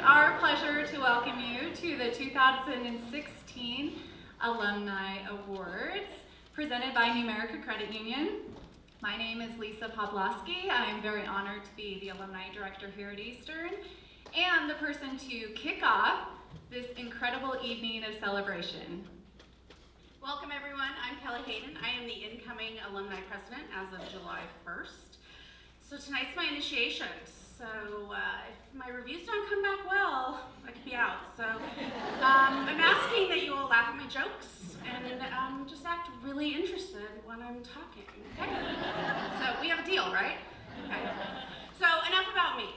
our pleasure to welcome you to the 2016 Alumni Awards presented by Numerica Credit Union. My name is Lisa Pawlowski. I am very honored to be the Alumni Director here at Eastern and the person to kick off this incredible evening of celebration. Welcome everyone, I'm Kelly Hayden. I am the incoming Alumni President as of July 1st. So tonight's my initiation. So if my reviews don't come back well, I could be out. So I'm asking that you all laugh at my jokes and just act really interested when I'm talking, okay? So we have a deal, right? Okay. So enough about me.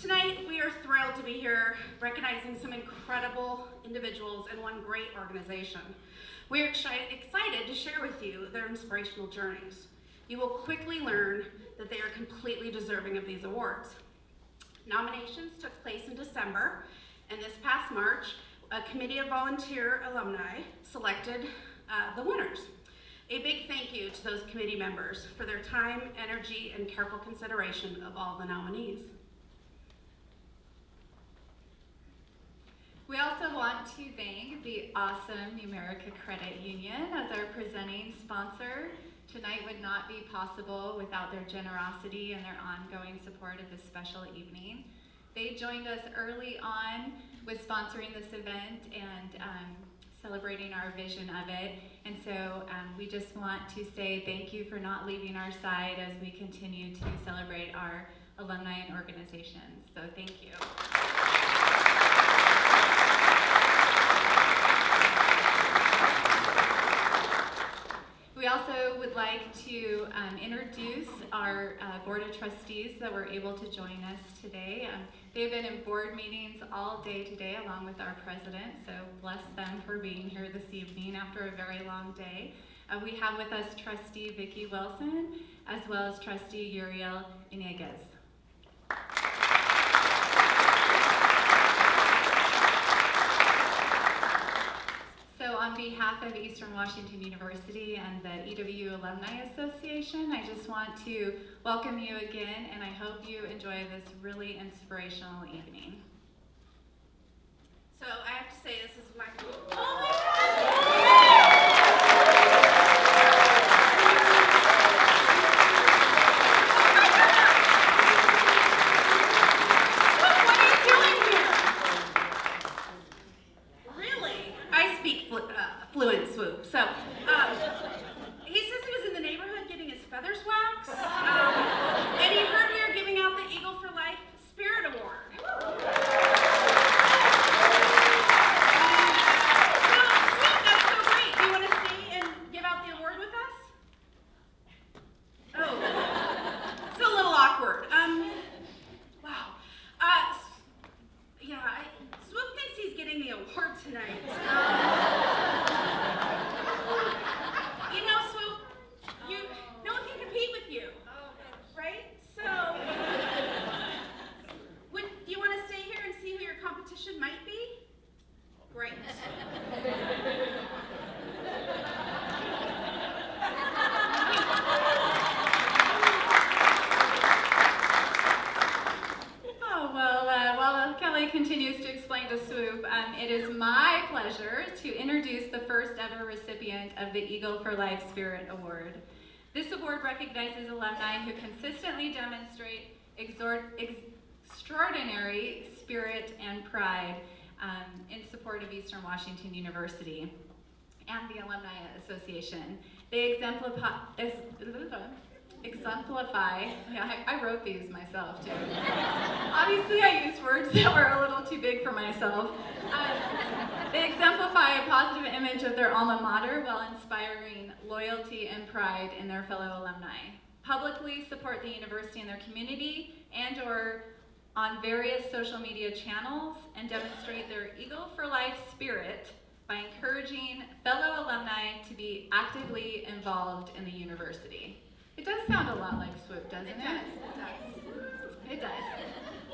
Tonight we are thrilled to be here recognizing some incredible individuals and one great organization. We are excited to share with you their inspirational journeys. You will quickly learn that they are completely deserving of these awards. Nominations took place in December, and this past March, a committee of volunteer alumni selected the winners. A big thank you to those committee members for their time, energy, and careful consideration of all the nominees. We also want to thank the awesome Numerica Credit Union as our presenting sponsor. Tonight would not be possible without their generosity and their ongoing support of this special evening. They joined us early on with sponsoring this event and celebrating our vision of it. And so we just want to say thank you for not leaving our side as we continue to celebrate our alumni and organizations. So thank you. We also would like to introduce our Board of Trustees that were able to join us today. They've been in board meetings all day today along with our president, so bless them for being here this evening after a very long day. We have with us Trustee Vicki Wilson as well as Trustee Uriel Ineguez. On behalf of Eastern Washington University and the EWU Alumni Association, I just want to welcome you again, and I hope you enjoy this really inspirational evening. So I have to say this is my fluent swoop. So he says he was in the neighborhood getting his feathers waxed, and he heard we were giving out the Eagle for Life Spirit Award. So, Swoop, that's so great. Do you want to stay and give out the award with us? Oh, it's a little awkward. Wow. Yeah, Swoop thinks he's getting the award tonight. Might be? Great. While Kelly continues to explain to Swoop, it is my pleasure to introduce the first ever recipient of the Eagle for Life Spirit Award. This award recognizes alumni who consistently demonstrate extraordinary spirit and pride in support of Eastern Washington University and the Alumni Association. They exemplify, yeah, I wrote these myself too. Obviously I used words that were a little too big for myself. They exemplify a positive image of their alma mater while inspiring loyalty and pride in their fellow alumni. Publicly support the university and their community and/or on various social media channels and demonstrate their Eagle for Life spirit by encouraging fellow alumni to be actively involved in the university. It does sound a lot like Swoop, doesn't it? It does.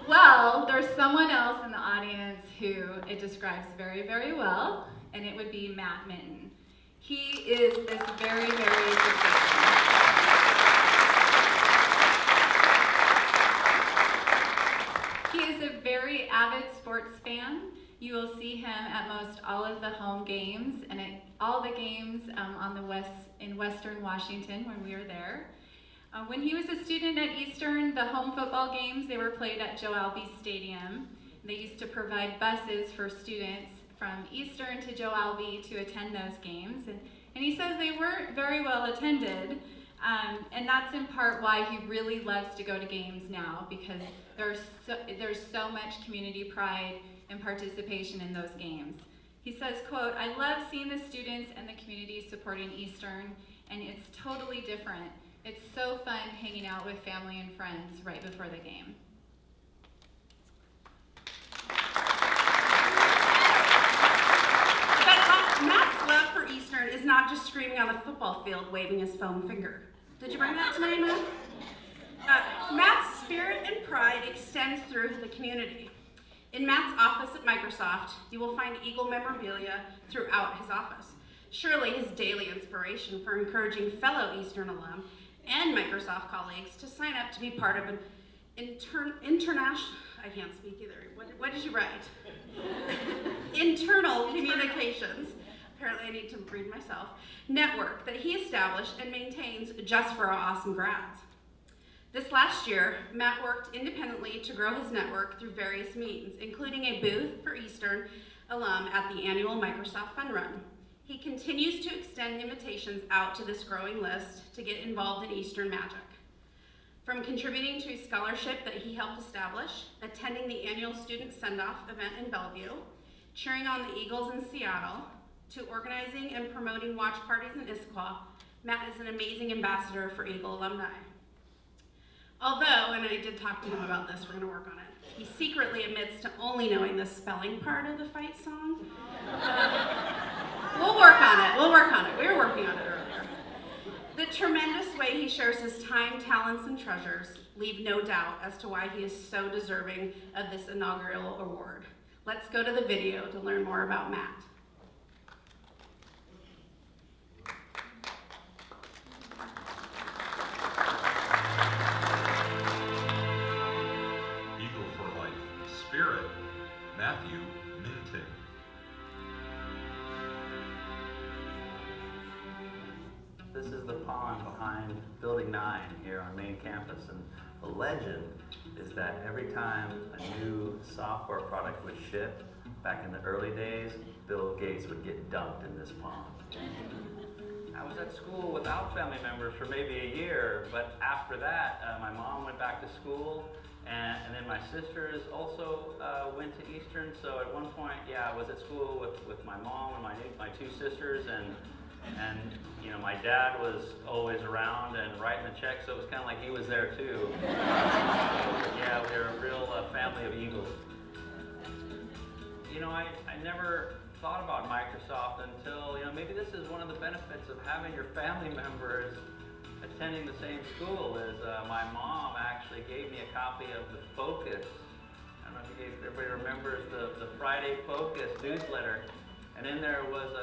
Well, there's someone else in the audience who it describes very, very well, and it would be Matt Minton. He is this very, very He is a very avid sports fan. You will see him at most all of the home games and at all the games in Western Washington when we were there. When he was a student at Eastern, the home football games, they were played at Joe Albi Stadium. They used to provide buses for students from Eastern to Joe Albi to attend those games. And he says they weren't very well attended. And that's in part why he really loves to go to games now, because there's so much community pride and participation in those games. He says, quote, "I love seeing the students and the community supporting Eastern, and it's totally different. It's so fun hanging out with family and friends right before the game." But Matt's love for Eastern is not just screaming on the football field, waving his foam finger. Did you bring that tonight, Matt? Matt's spirit and pride extends through the community. In Matt's office at Microsoft, you will find Eagle memorabilia throughout his office. Surely his daily inspiration for encouraging fellow Eastern alum and Microsoft colleagues to sign up to be part of an international, I can't speak either. What did you write? Internal communications, apparently I need to read myself, network that he established and maintains just for our awesome grads. This last year, Matt worked independently to grow his network through various means, including a booth for Eastern alum at the annual Microsoft Fun Run. He continues to extend invitations out to this growing list to get involved in Eastern magic. From contributing to a scholarship that he helped establish, attending the annual student send-off event in Bellevue, cheering on the Eagles in Seattle, to organizing and promoting watch parties in Issaquah, Matt is an amazing ambassador for Eagle alumni. Although, and I did talk to him about this, we're gonna work on it, he secretly admits to only knowing the spelling part of the fight song. We'll work on it. We were working on it earlier. The tremendous way he shares his time, talents, and treasures leave no doubt as to why he is so deserving of this inaugural award. Let's go to the video to learn more about Matt. Eagle for Life, Spirit, Matthew Minton. This is the pond behind Building 9 here on main campus, and the legend is that every time a new software product would ship, back in the early days, Bill Gates would get dumped in this pond. I was at school without family members for maybe a year, but after that, my mom went back to school, and then my sisters also went to Eastern. So at one point, yeah, I was at school with my mom and my two sisters, and you know, my dad was always around and writing the checks, so it was kind of like he was there too. So, yeah, we're a real family of Eagles. You know, I never thought about Microsoft until, you know, maybe this is one of the benefits of having your family members attending the same school is my mom actually gave me a copy of the Focus. I don't know if everybody remembers the Friday Focus newsletter. And in there was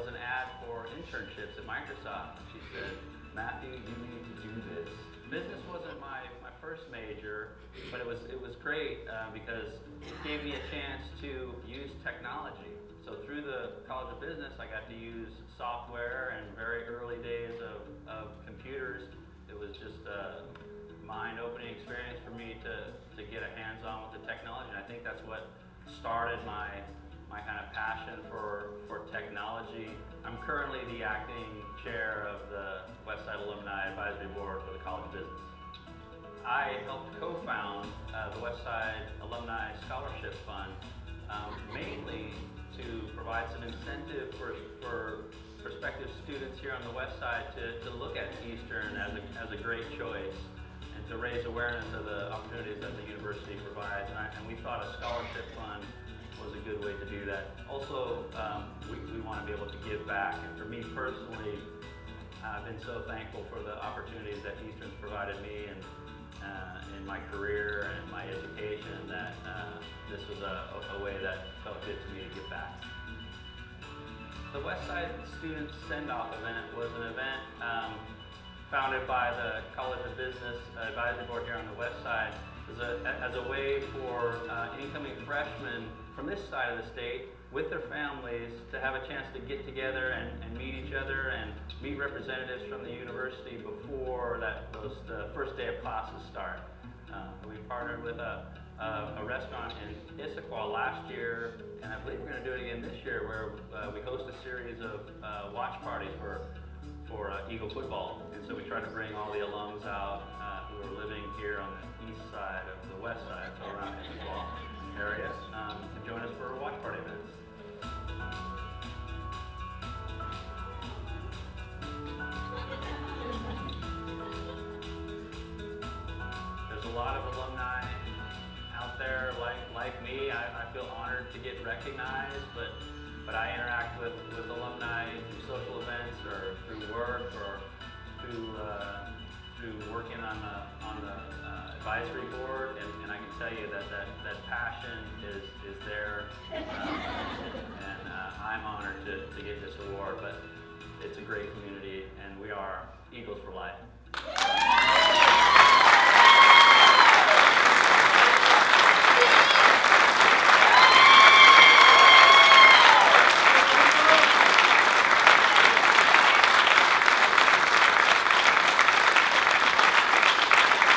an ad for internships at Microsoft. And she said, "Matthew, you need to do this." Business wasn't my first major, but it was great because it gave me a chance to use technology. So through the College of Business, I got to use software and very early days of computers. It was just a mind-opening experience for me to get a hands-on with the technology. And I think that's what started my kind of passion for technology. I'm currently the acting chair of the Westside Alumni Advisory Board for the College of Business. I helped co-found the Westside Alumni Scholarship Fund, mainly to provide some incentive for prospective students here on the West Side to look at Eastern as a great choice and to raise awareness of the opportunities that the university provides. And we thought a scholarship fund was a good way to do that. Also, we want to be able to give back. And for me personally, I've been so thankful for the opportunities that Eastern's provided me and in my career and my education that this was a way that felt good to me to give back. The Westside Student Send-Off event was an event founded by the College of Business Advisory Board here on the West Side. as a way for incoming freshmen from this side of the state with their families to have a chance to get together and meet each other and meet representatives from the university before the first day of classes start. We partnered with a restaurant in Issaquah last year, and I believe we're going to do it again this year, where we host a series of watch parties for Eagle football. And so we try to bring all the alums out who are living here on the east side of the west side, so around the Issaquah area, to join us for watch party events. There's a lot of alumni out there like me. I feel honored to get recognized, but I interact with alumni through social events or through work or through working on the advisory board, and I can tell you that passion is there, and I'm honored to get this award. But it's a great community, and we are Eagles for life.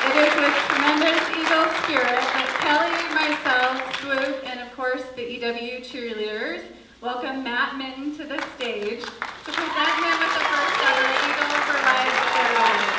It is with tremendous Eagle spirit that Kelly, myself, Swoop, and of course the EW cheerleaders welcome Matt Minton to the stage to present him with the first ever Eagle for Life Award.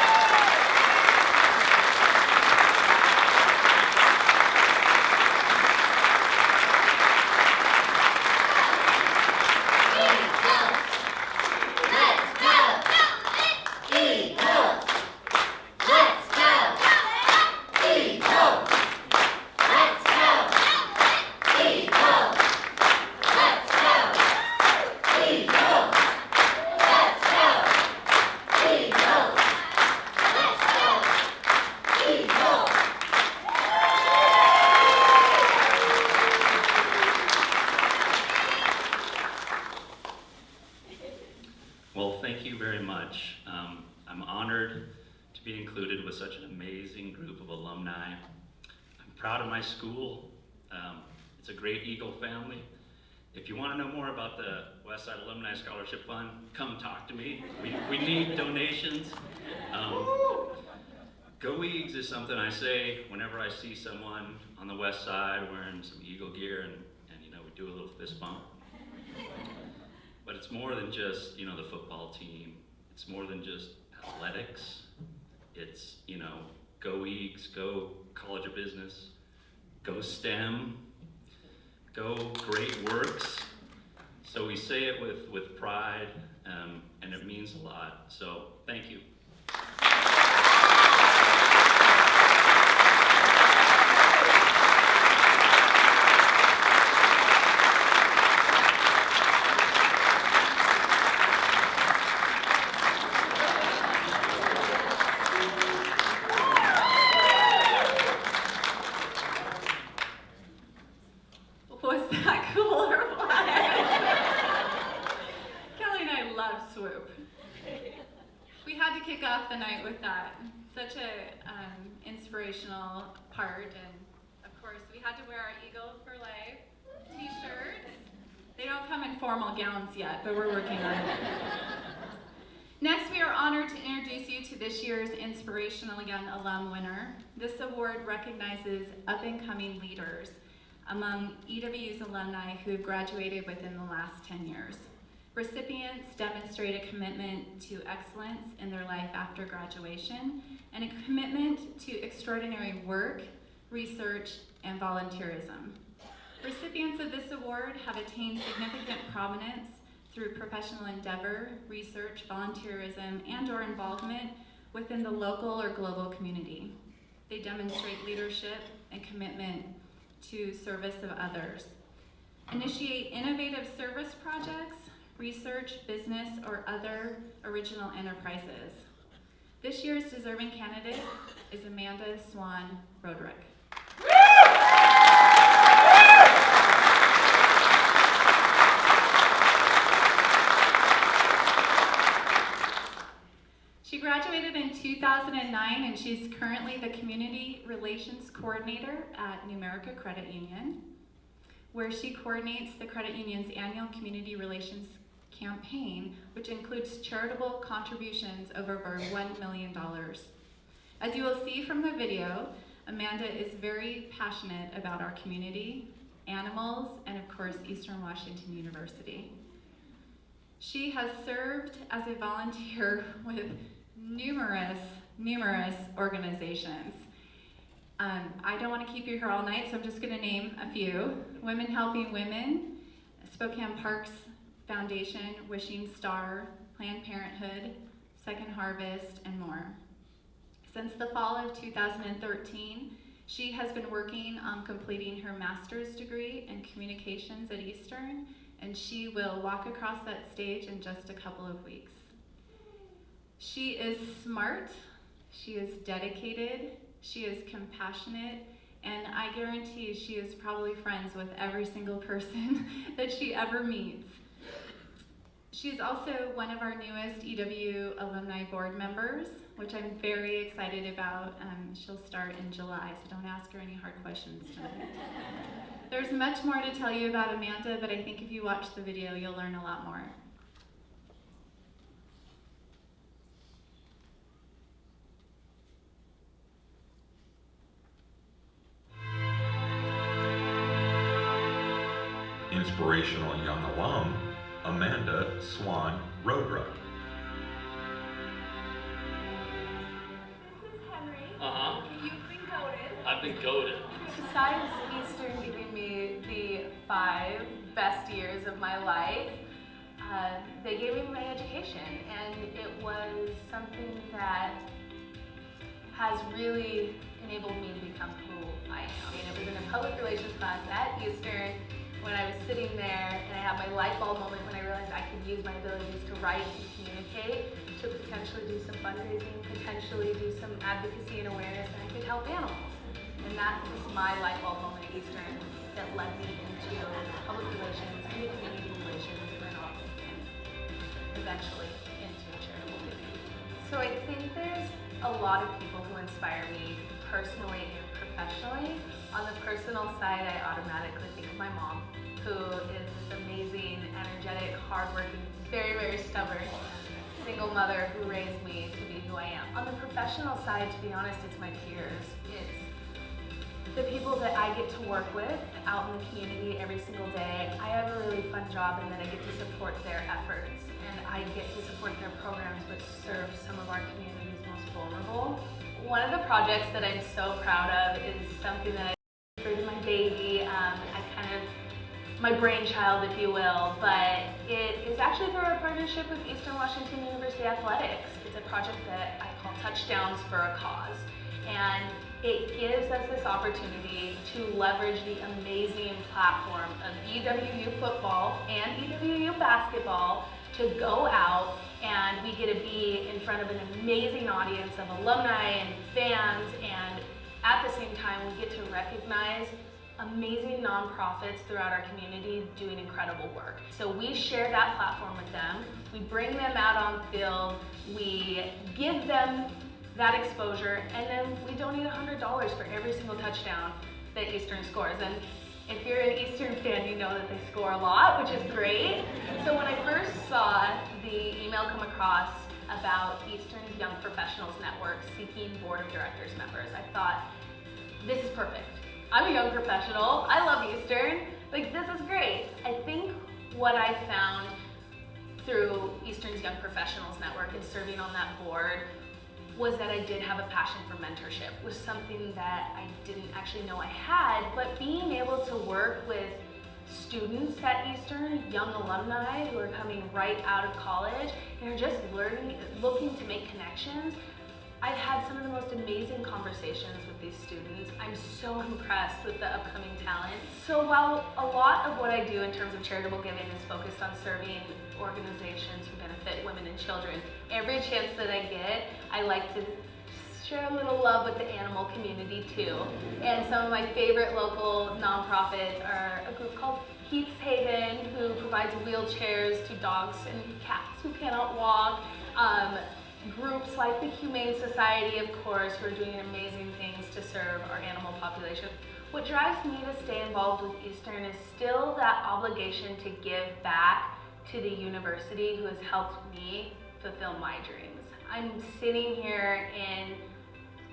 Well, thank you very much. I'm honored to be included with such an amazing group of alumni. I'm proud of my school. It's a great Eagle family. If you want to know more about the Westside Alumni Scholarship Fund, come talk to me. We need donations. Go Eags is something I say whenever I see someone on the west side wearing some Eagle gear, and you know, we do a little fist bump. But it's more than just, you know, the football team. It's more than just athletics. It's, you know, go Eags, go College of Business, go STEM, go Great Works. So we say it with pride, and it means a lot. So thank you. Was that cool or what? Kelly and I love Swoop. We had to kick off the night with that. Such a inspirational part, and of course we had to wear our Eagle for Life t-shirts. They don't come in formal gowns yet, but we're working on it. Next, we are honored to introduce you to this year's Inspirational Young Alum winner. This award recognizes up-and-coming leaders among EW's alumni who have graduated within the last 10 years. Recipients demonstrate a commitment to excellence in their life after graduation and a commitment to extraordinary work, research, and volunteerism. Recipients of this award have attained significant prominence through professional endeavor, research, volunteerism, and/or involvement within the local or global community. They demonstrate leadership and commitment to service of others. Initiate innovative service projects, research, business, or other original enterprises. This year's deserving candidate is Amanda Swan Roderick. She graduated in 2009 2009, and she's currently the Community Relations Coordinator at Numerica Credit Union, where she coordinates the credit union's annual community relations campaign, which includes charitable contributions of over $1 million. As you will see from the video, Amanda is very passionate about our community, animals, and of course, Eastern Washington University. She has served as a volunteer with numerous organizations. I don't want to keep you here all night, so I'm just going to name a few. Women Helping Women, Spokane Parks Foundation, Wishing Star, Planned Parenthood, Second Harvest, and more. Since the fall of 2013, she has been working on completing her master's degree in communications at Eastern, and she will walk across that stage in just a couple of weeks. She is smart, she is dedicated, she is compassionate, and I guarantee she is probably friends with every single person that she ever meets. She's also one of our newest EW Alumni Board members, which I'm very excited about. She'll start in July, so don't ask her any hard questions tonight. There's much more to tell you about Amanda, but I think if you watch the video, you'll learn a lot more. Inspirational young alum, Amanda Swan Rodruck. This is Henry. Uh-huh. You've been goated. I've been goated. Besides Eastern giving me the 5 best years of my life, they gave me my education, and it was something that has really enabled me to become who I am. I mean, it was in a public relations class at Eastern when I was sitting there, and I had my light bulb moment when I realized I could use my abilities to write and communicate to potentially do some fundraising, potentially do some advocacy and awareness, and I could help animals. And that was my light bulb moment at Eastern that led me into public relations, into community relations, and eventually into charitable giving. So I think there's a lot of people who inspire me personally and professionally. On the personal side, I automatically think of my mom, who is this amazing, energetic, hardworking, very stubborn single mother who raised me to be who I am. On the professional side, to be honest, it's my peers. It's the people that I get to work with out in the community every single day. I have a really fun job in that I get to support their efforts, and I get to support their programs which serve some of our community's most vulnerable. One of the projects that I'm so proud of is something that I for my baby, my brainchild, if you will, but it is actually through our partnership with Eastern Washington University Athletics. It's a project that I call Touchdowns for a Cause, and it gives us this opportunity to leverage the amazing platform of EWU football and EWU basketball to go out, and we get to be in front of an amazing audience of alumni and fans, and at the same time, we get to recognize amazing nonprofits throughout our community doing incredible work. So we share that platform with them, we bring them out on field, we give them that exposure, and then we donate $100 for every single touchdown that Eastern scores. And if you're an Eastern fan, you know that they score a lot, which is great. So when I first saw the email come across about Eastern's Young Professionals Network seeking board of directors members, I thought, this is perfect. I'm a young professional, I love Eastern, like this is great. I think what I found through Eastern's Young Professionals Network and serving on that board was that I did have a passion for mentorship. It was something that I didn't actually know I had, but being able to work with students at Eastern, young alumni who are coming right out of college and are just learning, looking to make connections, I've had some of the most amazing conversations with these students. I'm so impressed with the upcoming talent. So while a lot of what I do in terms of charitable giving is focused on serving organizations who benefit women and children, every chance that I get, I like to share a little love with the animal community too. And some of my favorite local nonprofits are a group called Keith's Haven, who provides wheelchairs to dogs and cats who cannot walk. groups like the Humane Society, of course, who are doing amazing things to serve our animal population. What drives me to stay involved with Eastern is still that obligation to give back to the university who has helped me fulfill my dreams. I'm sitting here in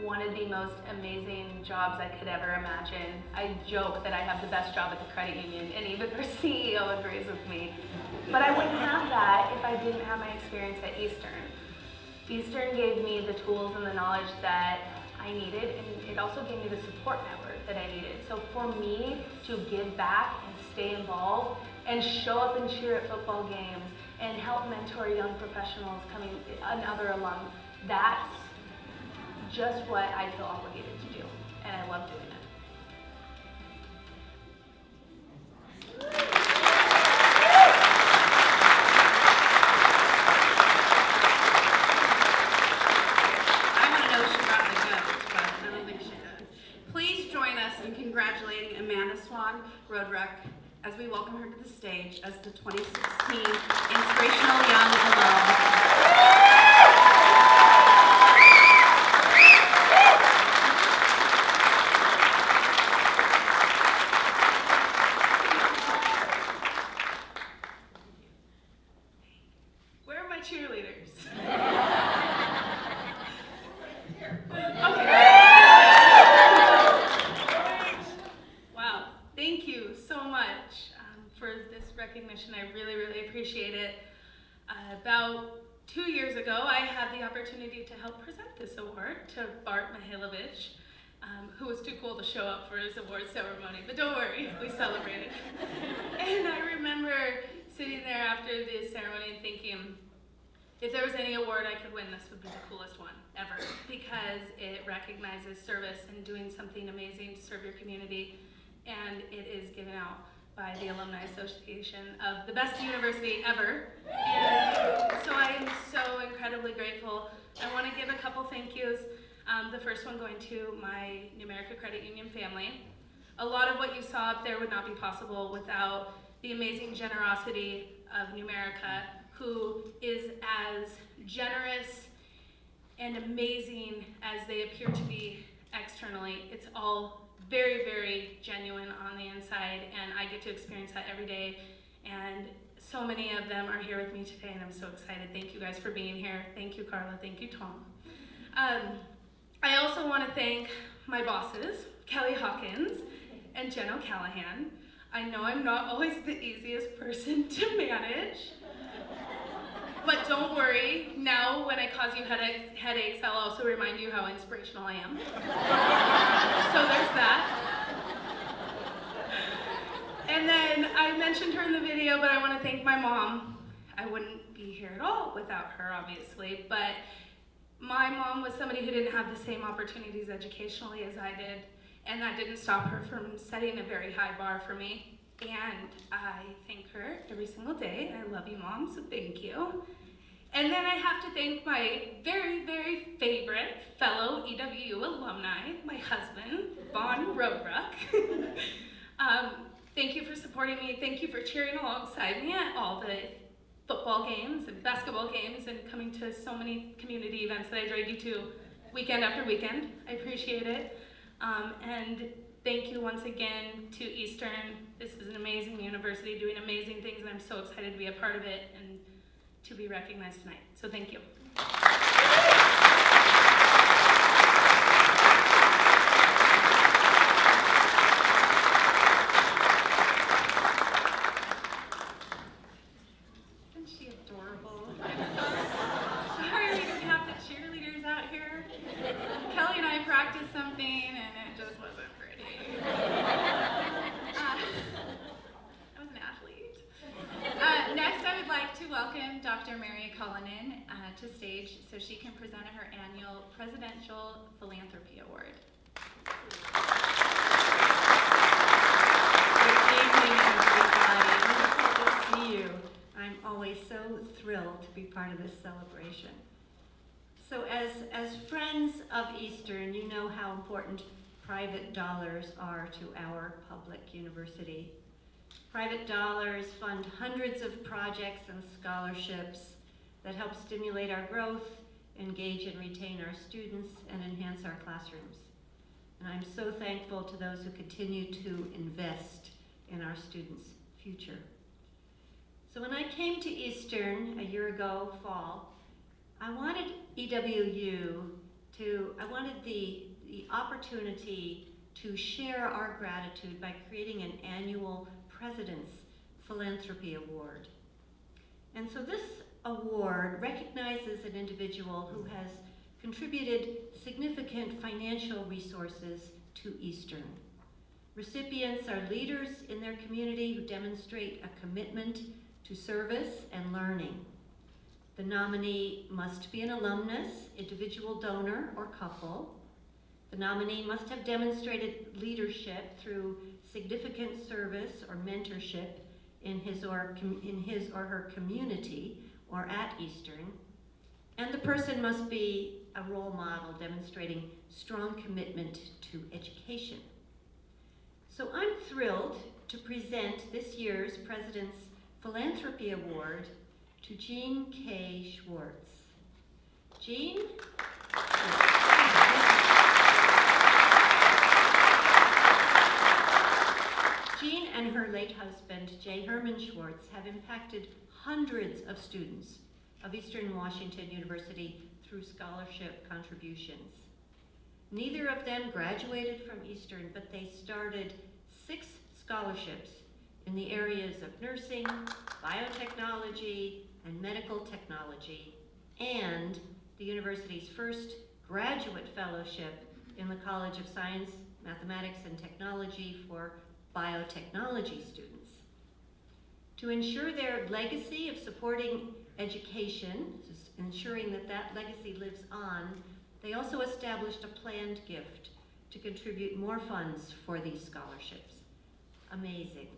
one of the most amazing jobs I could ever imagine. I joke that I have the best job at the credit union, and even our CEO agrees with me. But I wouldn't have that if I didn't have my experience at Eastern. Eastern gave me the tools and the knowledge that I needed, and it also gave me the support network that I needed. So for me to give back and stay involved and show up and cheer at football games and help mentor young professionals coming, another alum, that's just what I feel obligated to do, and I love doing it. I want to know if she brought the goat, but I don't think she did. Please join us in congratulating Amanda Swan Roadruck as we welcome her to the stage as the 2016 Inspirational Young Alum. Where are my cheerleaders? Okay. Wow, thank you so much for this recognition. I really, really appreciate it. About 2 years ago, I had the opportunity to help present this award to Bart Mihailovich, who was too cool to show up for his award ceremony, but don't worry, we celebrated. And I remember sitting there after the ceremony and thinking, if there was any award I could win, this would be the coolest one ever, because it recognizes service and doing something amazing to serve your community, and it is given out by the Alumni Association of the best university ever. And so I am so incredibly grateful. I want to give a couple thank yous. The first one going to my Numerica Credit Union family. A lot of what you saw up there would not be possible without the amazing generosity of Numerica, who is as generous and amazing as they appear to be externally. It's all very, very genuine on the inside, and I get to experience that every day. And so many of them are here with me today, and I'm so excited. Thank you guys for being here. Thank you, Carla. Thank you, Tom. I also want to thank my bosses, Kelly Hawkins and Jen O'Callahan. I know I'm not always the easiest person to manage, but don't worry, now when I cause you headaches, I'll also remind you how inspirational I am. So there's that. And then I mentioned her in the video, but I want to thank my mom. I wouldn't be here at all without her, obviously, but my mom was somebody who didn't have the same opportunities educationally as I did, and that didn't stop her from setting a very high bar for me. And I thank her every single day. I love you, Mom, so thank you. And then I have to thank my very, very favorite fellow EWU alumni, my husband, Vaughn Roadruck. Thank you for supporting me. Thank you for cheering alongside me at all the football games and basketball games and coming to so many community events that I drag you to weekend after weekend. I appreciate it. And thank you once again to Eastern. This is an amazing university doing amazing things, and I'm so excited to be a part of it and to be recognized tonight. So thank you. Isn't she adorable? I'm so sorry we didn't have the cheerleaders out here. Kelly and I practiced something and it just wasn't pretty. I was an athlete. Next, I would like to welcome Dr. Mary Cullinan to stage so she can present her annual Presidential Philanthropy Award. Good evening, everybody. Good to see you. I'm always so thrilled to be part of this celebration. So as friends of Eastern, you know how important private dollars are to our public university. Private dollars fund hundreds of projects and scholarships that help stimulate our growth, engage and retain our students, and enhance our classrooms. And I'm so thankful to those who continue to invest in our students' future. So when I came to Eastern a year ago, fall, I wanted I wanted the opportunity to share our gratitude by creating an annual President's Philanthropy Award. And so this award recognizes an individual who has contributed significant financial resources to Eastern. Recipients are leaders in their community who demonstrate a commitment to service and learning. The nominee must be an alumnus, individual donor, or couple. The nominee must have demonstrated leadership through significant service or mentorship in his or her community or at Eastern. And the person must be a role model demonstrating strong commitment to education. So I'm thrilled to present this year's President's Philanthropy Award to Jean K. Schwartz. Jean? Jean and her late husband, J. Herman Schwartz, have impacted hundreds of students of Eastern Washington University through scholarship contributions. Neither of them graduated from Eastern, but they started 6 scholarships in the areas of nursing, biotechnology, and medical technology, and the university's first graduate fellowship in the College of Science, Mathematics, and Technology for biotechnology students. To ensure their legacy of supporting education, ensuring that that legacy lives on, they also established a planned gift to contribute more funds for these scholarships. Amazing.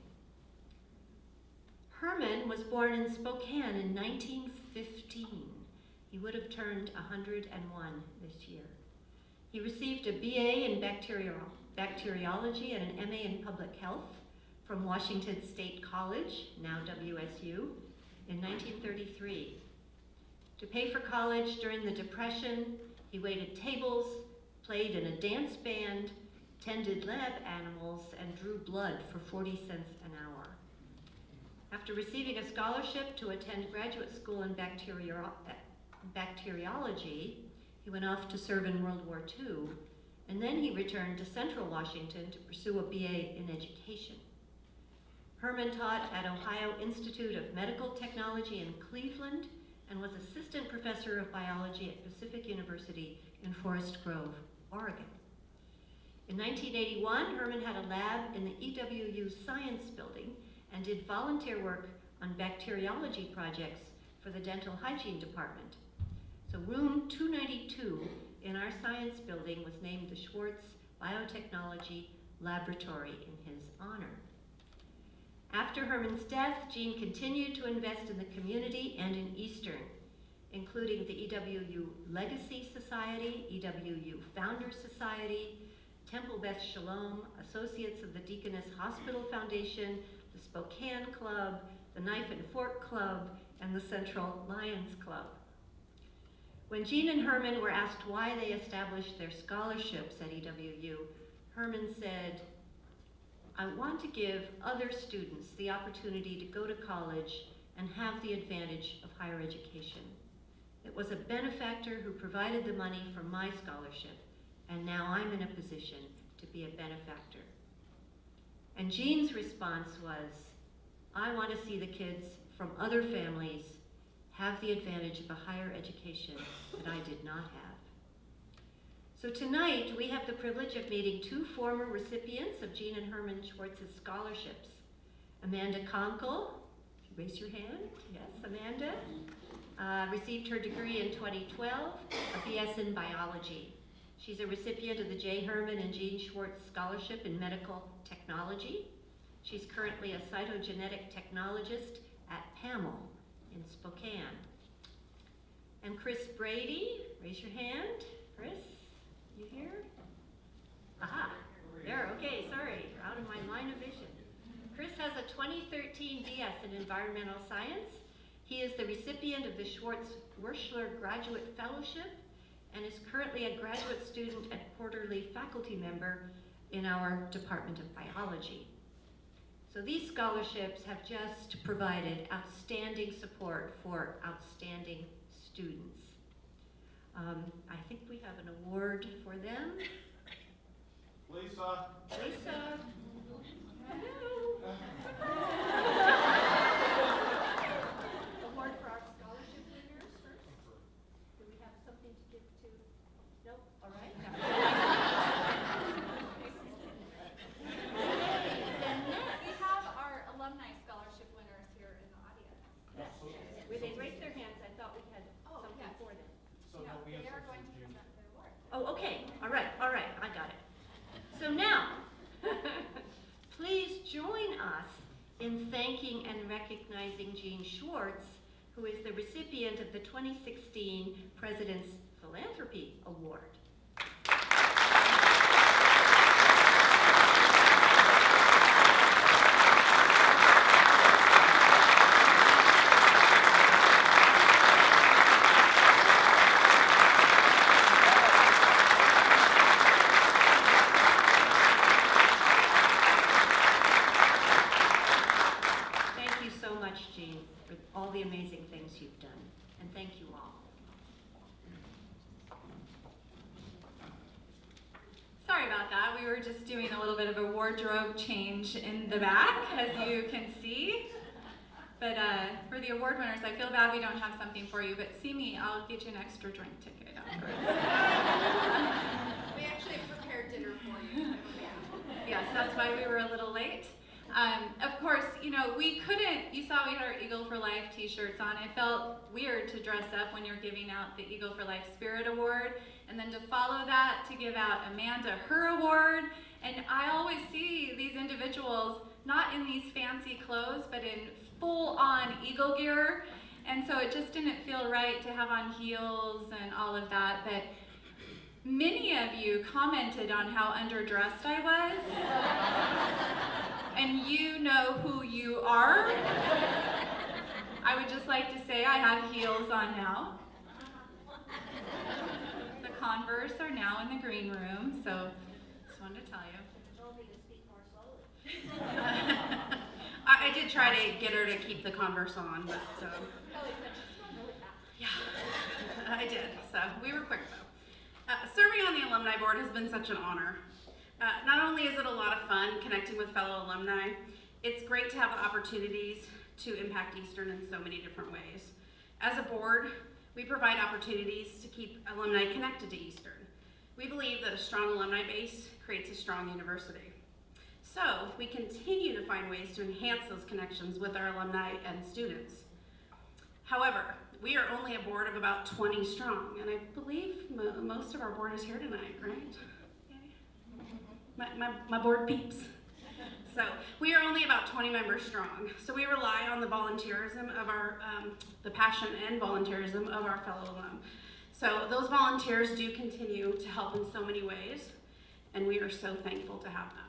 Herman was born in Spokane in 1915. He would have turned 101 this year. He received a BA in bacteriology and an MA in public health from Washington State College, now WSU, in 1933. To pay for college during the Depression, he waited tables, played in a dance band, tended lab animals, and drew blood for 40 cents an hour. After receiving a scholarship to attend graduate school in bacteriology, he went off to serve in World War II, and then he returned to Central Washington to pursue a BA in education. Herman taught at Ohio Institute of Medical Technology in Cleveland and was assistant professor of biology at Pacific University in Forest Grove, Oregon. In 1981, Herman had a lab in the EWU Science Building and did volunteer work on bacteriology projects for the dental hygiene department. So room 292 in our science building was named the Schwartz Biotechnology Laboratory in his honor. After Herman's death, Jean continued to invest in the community and in Eastern, including the EWU Legacy Society, EWU Founders Society, Temple Beth Shalom, Associates of the Deaconess Hospital Foundation, the Spokane Club, the Knife and Fork Club, and the Central Lions Club. When Jean and Herman were asked why they established their scholarships at EWU, Herman said, "I want to give other students the opportunity to go to college and have the advantage of higher education. It was a benefactor who provided the money for my scholarship, and now I'm in a position to be a benefactor." And Jean's response was, "I want to see the kids from other families have the advantage of a higher education that I did not have." So tonight, we have the privilege of meeting 2 former recipients of Jean and Herman Schwartz's scholarships. Amanda Conkle, raise your hand, yes, Amanda, received her degree in 2012, a BS in biology. She's a recipient of the J. Herman and Jean Schwartz Scholarship in Medical Technology. She's currently a cytogenetic technologist at PAML in Spokane. And Chris Brady, raise your hand. Chris, you here? Aha, there, okay, sorry, out of my line of vision. Chris has a 2013 BS in environmental science. He is the recipient of the Schwartz-Wurschler Graduate Fellowship and is currently a graduate student and quarterly faculty member in our Department of Biology. So these scholarships have just provided outstanding support for outstanding students. I think we have an award for them. Lisa. Lisa. Award for our scholarship winners first. Do we have something to give to? Nope. All right. We have our alumni scholarship winners here in the audience. When they raised their hands, I thought we had Oh, something yes. for them. So Yeah, there'll be a they are going to substitute. present their award. Oh, okay, all right, I got it. So now, please join us in thanking and recognizing Jean Schwartz, who is the recipient of the 2016 President's Philanthropy Award. Thank you so much, Jean, for all the amazing things you've done, and thank you all. Sorry about that. We were just doing a little bit of a wardrobe change in the back, as you can see. But for the award winners, I feel bad we don't have something for you, but see me, I'll get you an extra drink ticket afterwards. We actually prepared dinner for you. Yes, that's why we were a little late. Of course, you know, we couldn't, you saw we had our Eagle for Life t-shirts on. It felt weird to dress up when you're giving out the Eagle for Life Spirit Award, and then to follow that, to give out Amanda her award. And I always see these individuals not in these fancy clothes, but in full-on Eagle gear. And so it just didn't feel right to have on heels and all of that. But many of you commented on how underdressed I was. And you know who you are. I would just like to say I have heels on now. The Converse are now in the green room, so just wanted to tell you. Told me to speak more slowly. I did try to get her to keep the Converse on, but Kelly said she's going really fast. yeah, I did. So we were quick though. Serving on the alumni board has been such an honor. Not only is it a lot of fun connecting with fellow alumni, it's great to have the opportunities to impact Eastern in so many different ways. As a board, we provide opportunities to keep alumni connected to Eastern. We believe that a strong alumni base creates a strong university. So we continue to find ways to enhance those connections with our alumni and students. However, we are only a board of about 20 strong, and I believe most of our board is here tonight, right? My board peeps. So we are only about 20 members strong. So we rely on the volunteerism of our, the passion and volunteerism of our fellow alum. So those volunteers do continue to help in so many ways, and we are so thankful to have them.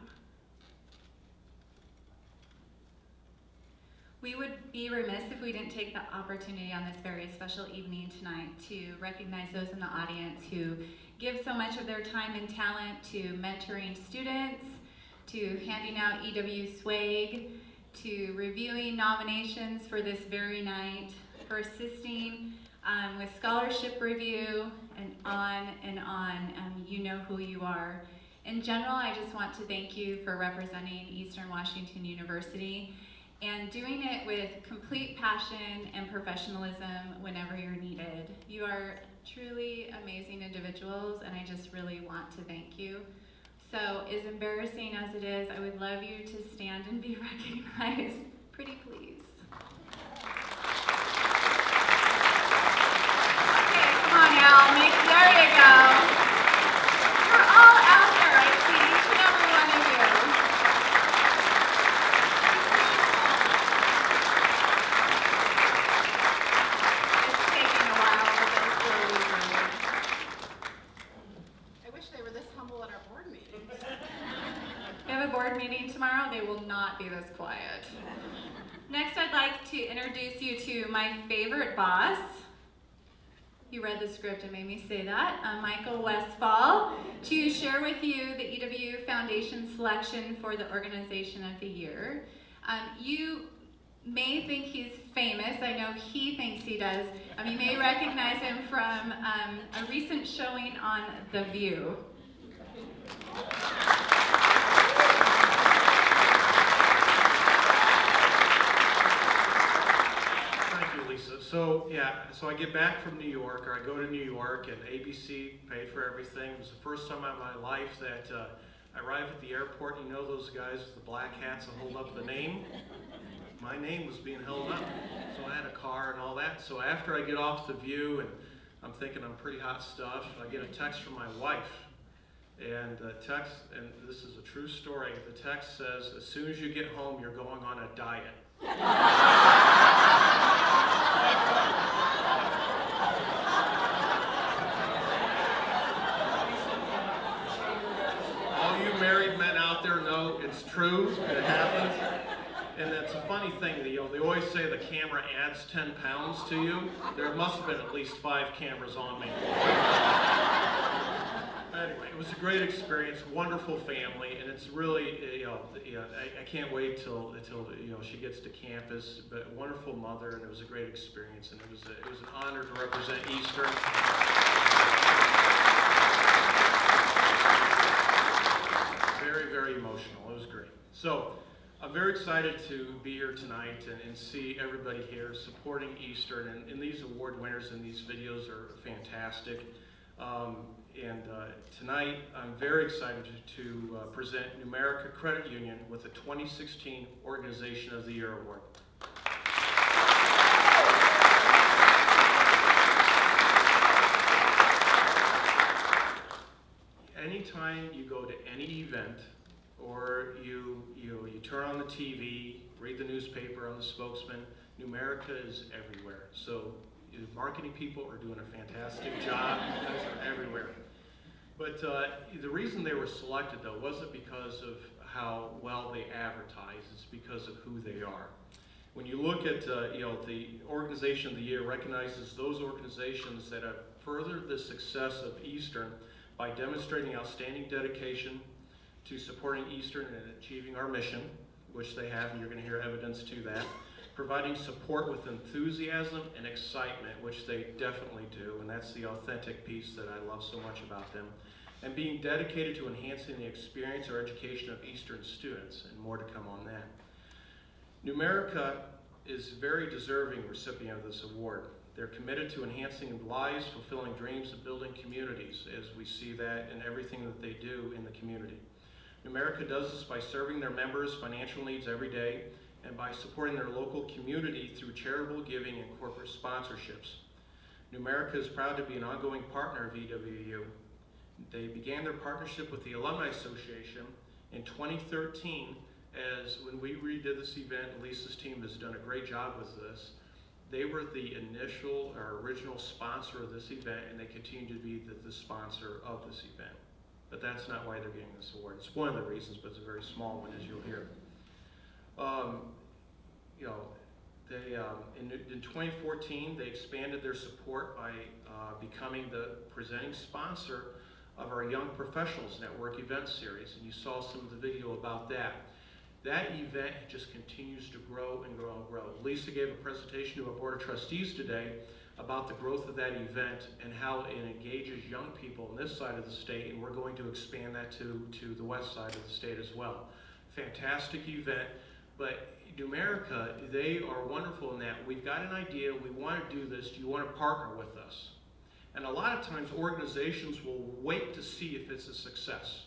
We would be remiss if we didn't take the opportunity on this very special evening tonight to recognize those in the audience who give so much of their time and talent to mentoring students, to handing out EW swag, to reviewing nominations for this very night, for assisting with scholarship review, and on and on. You know who you are. In general, I just want to thank you for representing Eastern Washington University and doing it with complete passion and professionalism whenever you're needed. You are truly amazing individuals, and I just really want to thank you. So, as embarrassing as it is, I would love you to stand and be recognized. Pretty please. Okay, come on now, there you go. You're all out there, I see each and every one of you. It's taking a while, but they'll slowly grow. I wish they were this humble at our board meetings. We have a board meeting tomorrow. They will not be this quiet. Next, I'd like like to introduce you to my favorite boss. You read the script and made me say that. Michael Westfall, to share with you the EW Foundation selection for the Organization of the Year. You may think he's famous. I know he thinks he does. You may recognize him from a recent showing on The View. So I get back from New York, or I go to New York, and ABC paid for everything. It was the first time in my life that I arrived at the airport. You know those guys with the black hats that hold up the name? My name was being held up. So I had a car and all that. So after I get off The View, and I'm thinking I'm pretty hot stuff, I get a text from my wife. And the text, and this is a true story, the text says, as soon as you get home, you're going on a diet. All you married men out there know it's true, it happens. And it's a funny thing, they always say the camera adds 10 pounds to you. There must have been at least 5 cameras on me. Anyway, it was a great experience, wonderful family, and it's really, I can't wait till she gets to campus. But a wonderful mother, and it was a great experience, and it was an honor to represent Eastern. Very, very emotional. It was great. So I'm very excited to be here tonight and see everybody here supporting Eastern, and these award winners and these videos are fantastic. Tonight, I'm very excited to present Numerica Credit Union with the 2016 Organization of the Year Award. Anytime you go to any event, or you turn on the TV, read the newspaper, on the spokesman, Numerica is everywhere. So the marketing people are doing a fantastic job. You guys are everywhere. But the reason they were selected, though, wasn't because of how well they advertise. It's because of who they are. When you look at the Organization of the Year recognizes those organizations that have furthered the success of Eastern by demonstrating outstanding dedication to supporting Eastern and achieving our mission, which they have, and you're going to hear evidence to that. Providing support with enthusiasm and excitement, which they definitely do, and that's the authentic piece that I love so much about them. And being dedicated to enhancing the experience or education of Eastern students, and more to come on that. Numerica is a very deserving recipient of this award. They're committed to enhancing lives, fulfilling dreams, and building communities, as we see that in everything that they do in the community. Numerica does this by serving their members' financial needs every day, and by supporting their local community through charitable giving and corporate sponsorships. Numerica is proud to be an ongoing partner of EWU. They began their partnership with the Alumni Association in 2013, as when we redid this event, Lisa's team has done a great job with this. They were the initial or original sponsor of this event, and they continue to be the sponsor of this event. But that's not why they're getting this award. It's one of the reasons, but it's a very small one, as you'll hear. In 2014, they expanded their support by becoming the presenting sponsor of our Young Professionals Network event series, and you saw some of the video about that. That event just continues to grow and grow and grow. Lisa gave a presentation to our Board of Trustees today about the growth of that event and how it engages young people on this side of the state, and we're going to expand that to the west side of the state as well. Fantastic event. But Numerica, they are wonderful in that we've got an idea, we want to do this, do you want to partner with us? And a lot of times organizations will wait to see if it's a success.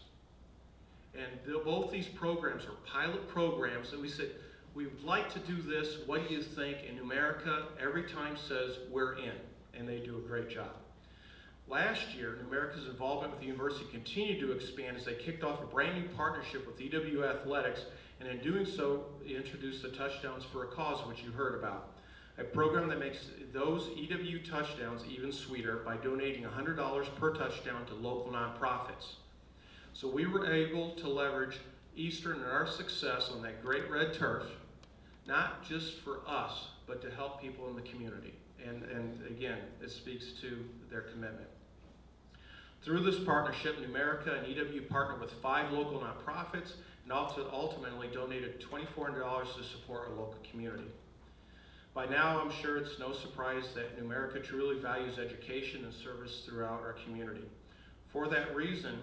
And both these programs are pilot programs, and we said, we would like to do this, what do you think? And Numerica every time says, we're in, and they do a great job. Last year, Numerica's involvement with the university continued to expand as they kicked off a brand new partnership with EW Athletics, and in doing so, they introduced the Touchdowns for a Cause, which you heard about. A program that makes those EW touchdowns even sweeter by donating $100 per touchdown to local nonprofits. So we were able to leverage Eastern and our success on that great red turf not just for us, but to help people in the community. And again, it speaks to their commitment. Through this partnership, Numerica and EW partnered with 5 local nonprofits and also ultimately donated $2,400 to support our local community. By now, I'm sure it's no surprise that Numerica truly values education and service throughout our community. For that reason,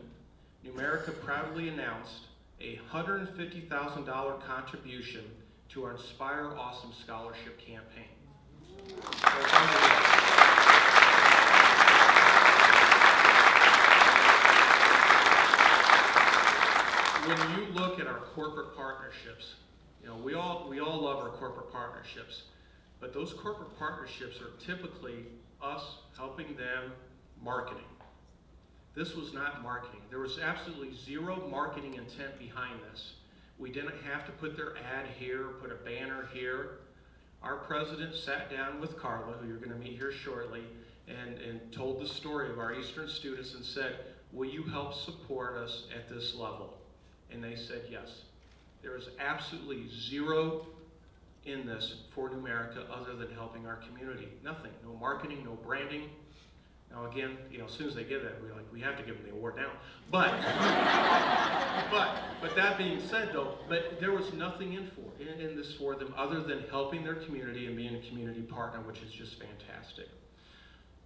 Numerica proudly announced a $150,000 contribution to our Inspire Awesome Scholarship campaign. When you look at our corporate partnerships, you know, we all love our corporate partnerships, but those corporate partnerships are typically us helping them marketing. This was not marketing. There was absolutely zero marketing intent behind this. We didn't have to put their ad here, put a banner here. Our president sat down with Carla, who you're going to meet here shortly, and told the story of our Eastern students and said, will you help support us at this level? And they said yes. There is absolutely zero in this for Numerica other than helping our community. Nothing, no marketing, no branding. Now again, you know, as soon as they get that, we're like, we have to give them the award now. But that being said though, but there was nothing in this for them other than helping their community and being a community partner, which is just fantastic.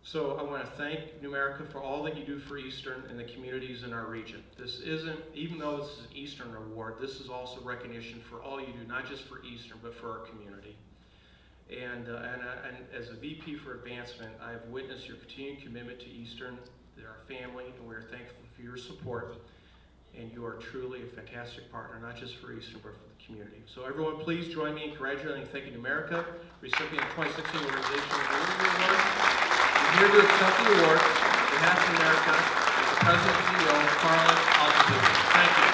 So I want to thank Numerica for all that you do for Eastern and the communities in our region. This isn't, even though this is an Eastern award, this is also recognition for all you do, not just for Eastern, but for our community. And as a VP for Advancement, I have witnessed your continued commitment to Eastern. They're our family, and we are thankful for your support. And you are truly a fantastic partner, not just for Eastern, but for the community. So everyone, please join me in congratulating and thanking Numerica, recipient of 2016 Organizational Award. I'm here to accept the award on behalf of Numerica as the President and CEO, Carla Alcazar. Thank you.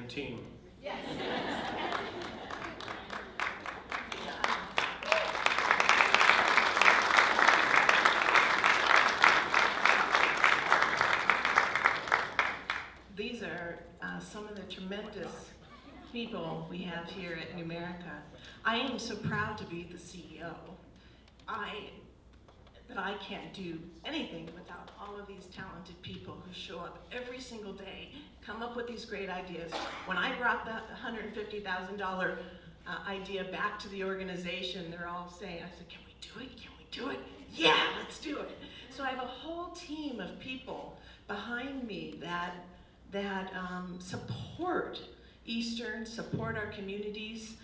Team. Yes. These are some of the tremendous people we have here at Numerica. I am so proud to be the CEO. But I can't do anything without all of these talented people who show up every single day, come up with these great ideas. When I brought that $150,000 idea back to the organization, they're all saying, I said, can we do it? Can we do it? Yeah, let's do it. So I have a whole team of people behind me that support Eastern, support our communities.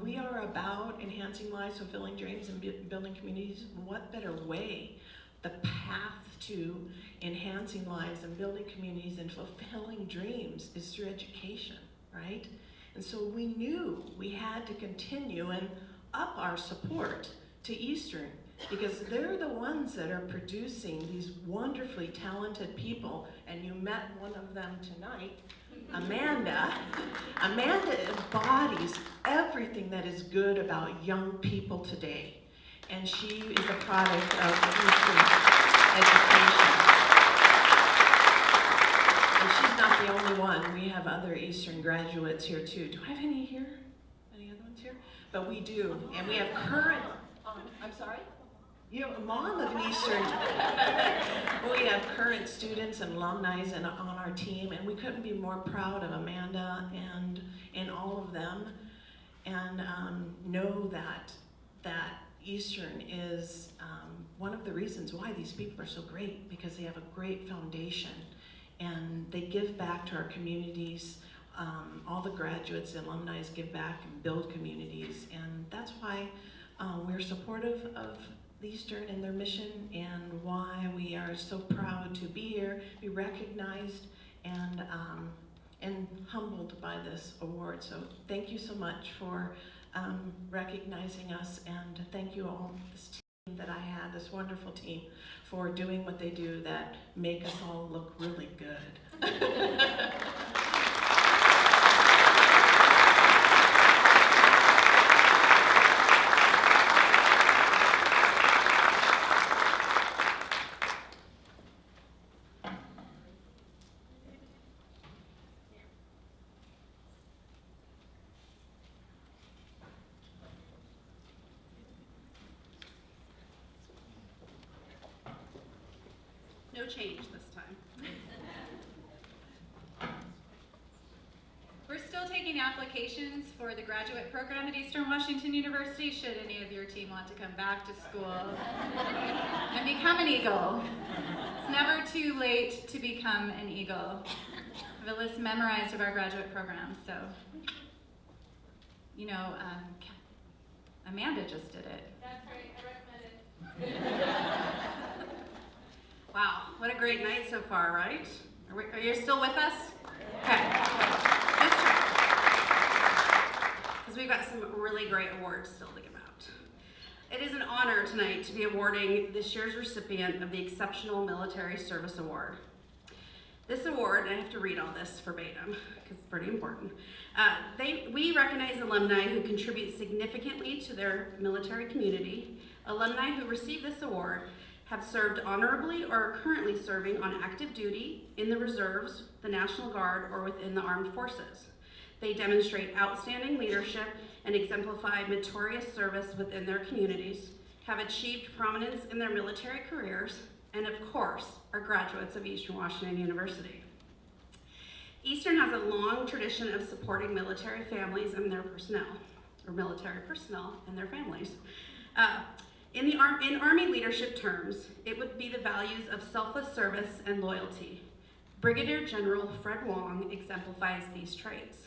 We are about enhancing lives, fulfilling dreams, and building communities. What better way? The path to enhancing lives and building communities and fulfilling dreams is through education, right? And so we knew we had to continue and up our support to Eastern because they're the ones that are producing these wonderfully talented people, and you met one of them tonight. Amanda embodies everything that is good about young people today, and she is a product of Eastern education. And she's not the only one. We have other Eastern graduates here too. Do I have any here? Any other ones here? But we do, and we have current. I'm sorry? You know, mom of Eastern, we have current students and alumni on our team, and we couldn't be more proud of Amanda and all of them, and know that Eastern is one of the reasons why these people are so great, because they have a great foundation, and they give back to our communities. All the graduates and alumni give back and build communities, and that's why we're supportive of Eastern and their mission, and why we are so proud to be here, be recognized, and humbled by this award. So thank you so much for recognizing us, and thank you all, this team that I have, this wonderful team, for doing what they do that make us all look really good. change this time. We're still taking applications for the graduate program at Eastern Washington University, should any of your team want to come back to school and become an Eagle. It's never too late to become an Eagle. I have a list memorized of our graduate program, so, you know, Amanda just did it. That's right, I recommend it. Wow, what a great night so far, right? Are you still with us? Okay. Because we've got some really great awards still to give out. It is an honor tonight to be awarding this year's recipient of the Exceptional Military Service Award. This award, and I have to read all this verbatim because it's pretty important. We recognize alumni who contribute significantly to their military community. Alumni who receive this award have served honorably or are currently serving on active duty in the reserves, the National Guard, or within the armed forces. They demonstrate outstanding leadership and exemplify meritorious service within their communities, have achieved prominence in their military careers, and of course, are graduates of Eastern Washington University. Eastern has a long tradition of supporting military families and their personnel, or military personnel and their families. In Army leadership terms, it would be the values of selfless service and loyalty. Brigadier General Fred Wong exemplifies these traits.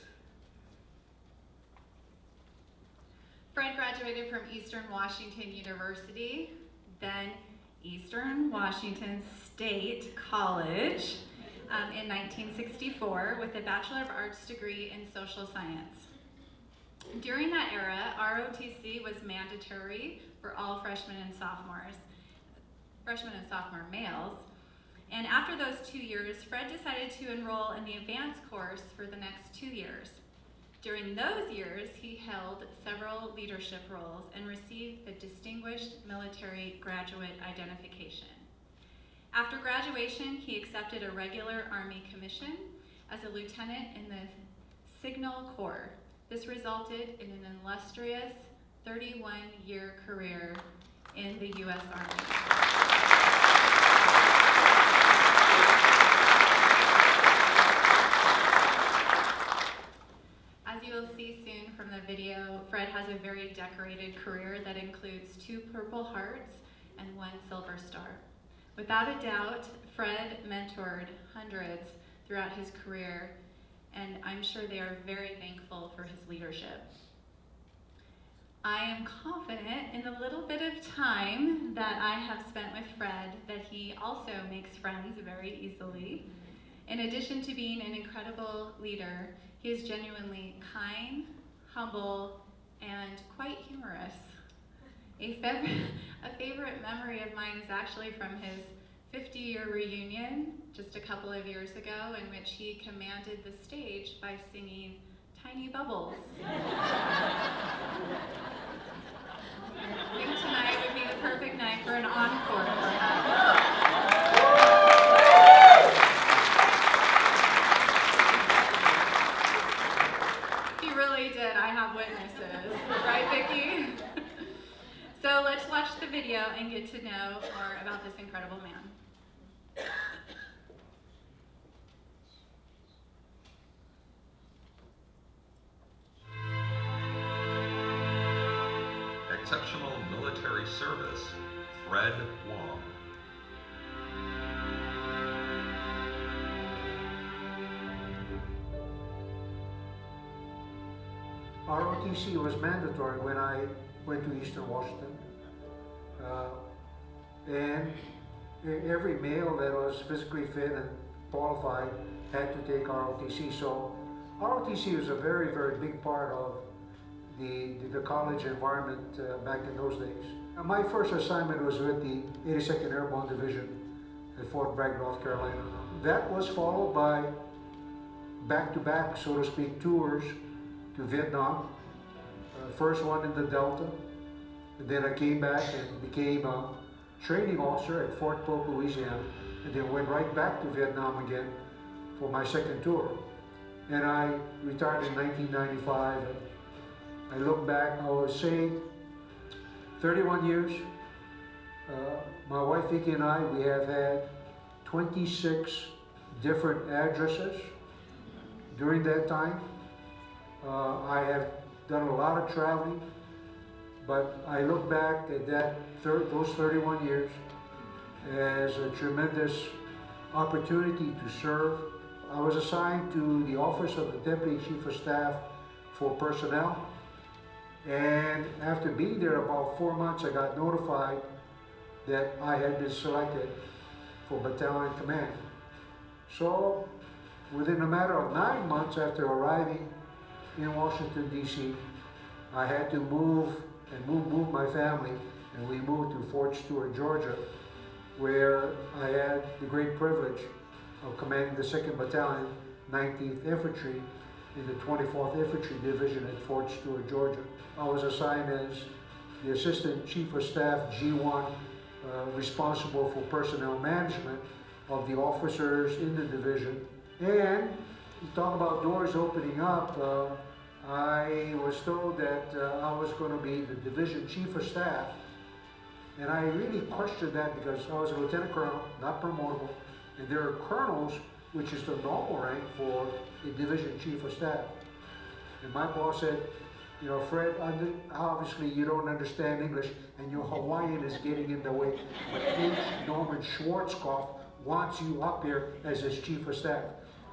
Fred graduated from Eastern Washington University, then Eastern Washington State College in 1964 with a Bachelor of Arts degree in Social Science. During that era, ROTC was mandatory for all freshman and sophomore males. And after those 2 years, Fred decided to enroll in the advanced course for the next 2 years. During those years, he held several leadership roles and received the Distinguished Military Graduate Identification. After graduation, he accepted a regular Army commission as a lieutenant in the Signal Corps. This resulted in an illustrious 31-year career in the U.S. Army. As you will see soon from the video, Fred has a very decorated career that includes 2 Purple Hearts and 1 Silver Star. Without a doubt, Fred mentored hundreds throughout his career, and I'm sure they are very thankful for his leadership. I am confident in the little bit of time that I have spent with Fred that he also makes friends very easily. In addition to being an incredible leader, he is genuinely kind, humble, and quite humorous. A favorite memory of mine is actually from his 50-year reunion just a couple of years ago, in which he commanded the stage by singing Tiny Bubbles. I think tonight would be the perfect night for an encore, perhaps. He really did. I have witnesses. Right, Vicki? So let's watch the video and get to know more about this incredible man. Exceptional Military Service, Fred Wong. ROTC was mandatory when I went to Eastern Washington. And every male that was physically fit and qualified had to take ROTC. So ROTC was a very, very big part of the college environment back in those days. My first assignment was with the 82nd Airborne Division at Fort Bragg, North Carolina. That was followed by back-to-back, so to speak, tours to Vietnam. First one in the Delta, and then I came back and became a training officer at Fort Polk, Louisiana, and then went right back to Vietnam again for my second tour. And I retired in 1995. And I look back, I would say 31 years. My wife Vicki and I, we have had 26 different addresses during that time. I have done a lot of traveling, but I look back at those 31 years as a tremendous opportunity to serve. I was assigned to the Office of the Deputy Chief of Staff for Personnel, and after being there about 4 months, I got notified that I had been selected for Battalion Command. So, within a matter of 9 months after arriving in Washington, D.C., I had to move my family, and we moved to Fort Stewart, Georgia, where I had the great privilege of commanding the 2nd Battalion, 19th Infantry in the 24th Infantry Division at Fort Stewart, Georgia. I was assigned as the Assistant Chief of Staff G1, responsible for personnel management of the officers in the division. And you talk about doors opening up, I was told that I was going to be the Division Chief of Staff. And I really questioned that because I was a Lieutenant Colonel, not promotable, and there are colonels, which is the normal rank for a Division Chief of Staff. And my boss said, you know, Fred, obviously you don't understand English and your Hawaiian is getting in the way, but H. Norman Schwarzkopf wants you up here as his Chief of Staff.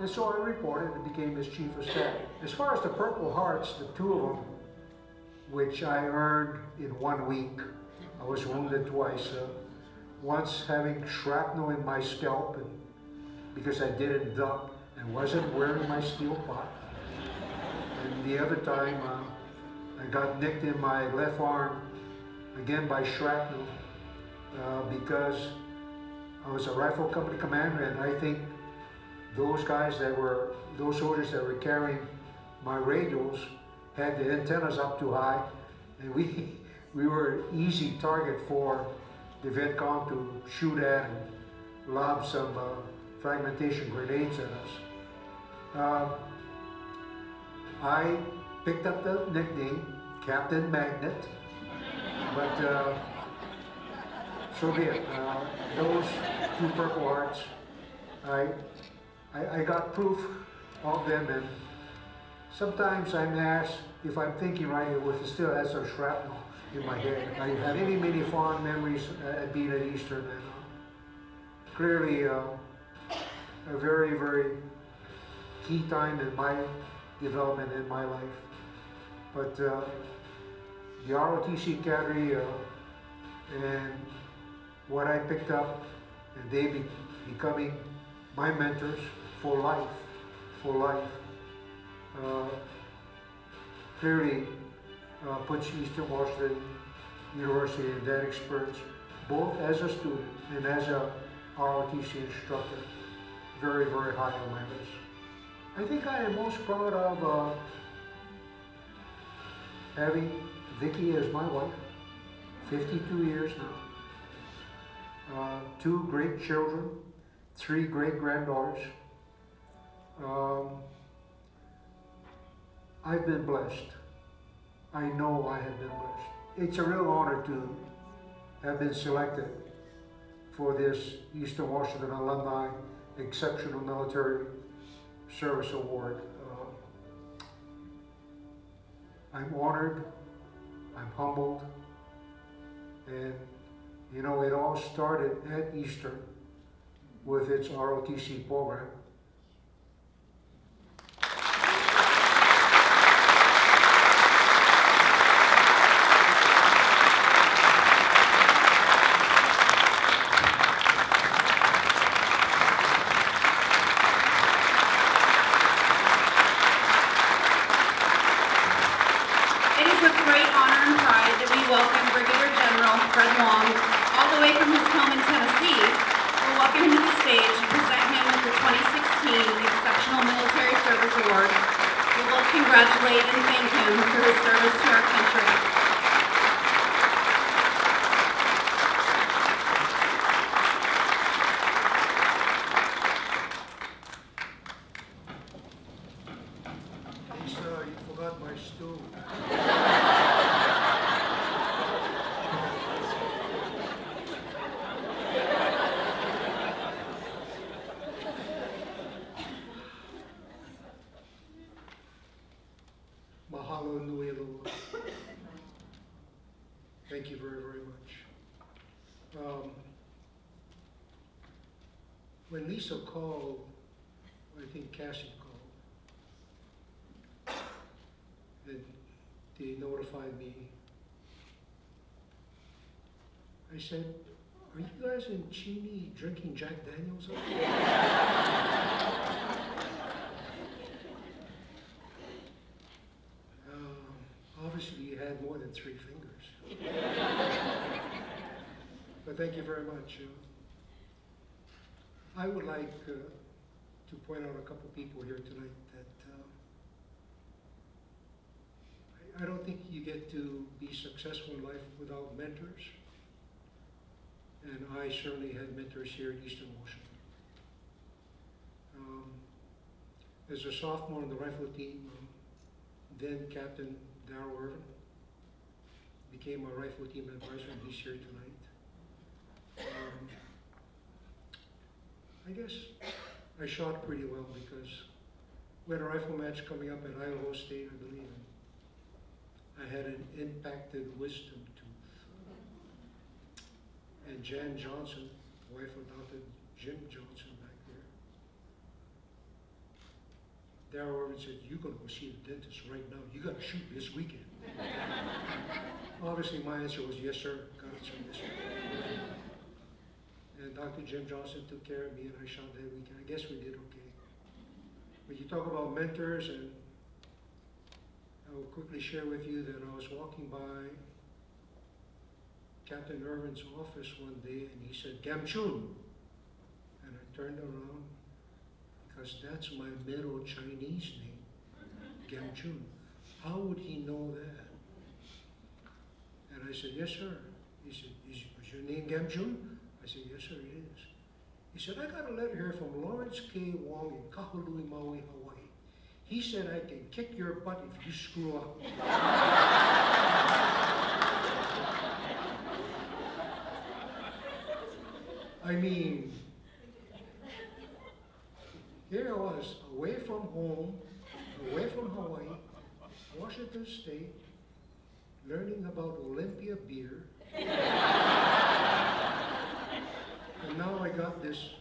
And so I reported and became his Chief of Staff. As far as the Purple Hearts, the 2 of them, which I earned in 1 week, I was wounded twice. Once having shrapnel in my scalp because I didn't duck and wasn't wearing my steel pot. And the other time, I got nicked in my left arm, again by shrapnel, because I was a rifle company commander, and I think those soldiers that were carrying my radios had the antennas up too high, and we were an easy target for the Vietcong to shoot at and lob some fragmentation grenades at us. I picked up the nickname Captain Magnet, but so be it. Those 2 Purple Hearts, I got proof of them, and sometimes I'm asked if I'm thinking right with still has some shrapnel in my head. I have many fond memories at being at Eastern, and clearly a very, very key time in my development in my life. But the ROTC cadre and what I picked up, and they becoming my mentors for life, clearly puts Eastern Washington University in that experience, both as a student and as a ROTC instructor, very, very high on my list. I think I am most proud of having Vicki as my wife, 52 years now. 2 great children, 3 great granddaughters. I've been blessed. I know I have been blessed. It's a real honor to have been selected for this Eastern Washington Alumni Exceptional Military Service Award. I'm honored, I'm humbled, and you know, it all started at Eastern with its ROTC program. It is with great honor and pride that we welcome Brigadier General Fred Long, all the way from his home in Tennessee. We'll welcome him to the stage and present him with the 2016 Exceptional Military Service Award. We will congratulate and thank him for his service to our country. Lisa, you forgot my stool. very much. When Lisa called, I think Cassie called, and they notified me. I said, "Are you guys in Cheney drinking Jack Daniels up there?" Obviously, you had more than 3 fingers. But thank you very much. I would like to point out a couple people here tonight that I don't think you get to be successful in life without mentors. And I certainly had mentors here at Eastern Washington. As a sophomore on the rifle team, then Captain Darrell Irvin became my rifle team advisor, and he's here tonight. I guess I shot pretty well because we had a rifle match coming up at Idaho State, I believe. And I had an impacted wisdom tooth. And Jan Johnson, wife of Dr. Jim Johnson back there, Darrell Irvin said, "You're going to go see the dentist right now. You got to shoot this weekend." Obviously, my answer was, "Yes, sir. Got to shoot this weekend." And Dr. Jim Johnson took care of me, and I shot that weekend. I guess we did okay. But you talk about mentors, and I will quickly share with you that I was walking by Captain Irvin's office one day, and he said, "Gamchun." And I turned around, because that's my Middle Chinese name, Gamchun. How would he know that? And I said, "Yes, sir." He said, "Is your name Gamchun?" I said, "Yes, sir, it is." He said, "I got a letter here from Lawrence K. Wong in Kahului, Maui, Hawaii. He said I can kick your butt if you screw up." I mean, here I was, away from home, away from Hawaii, Washington State, learning about Olympia beer. And now I got this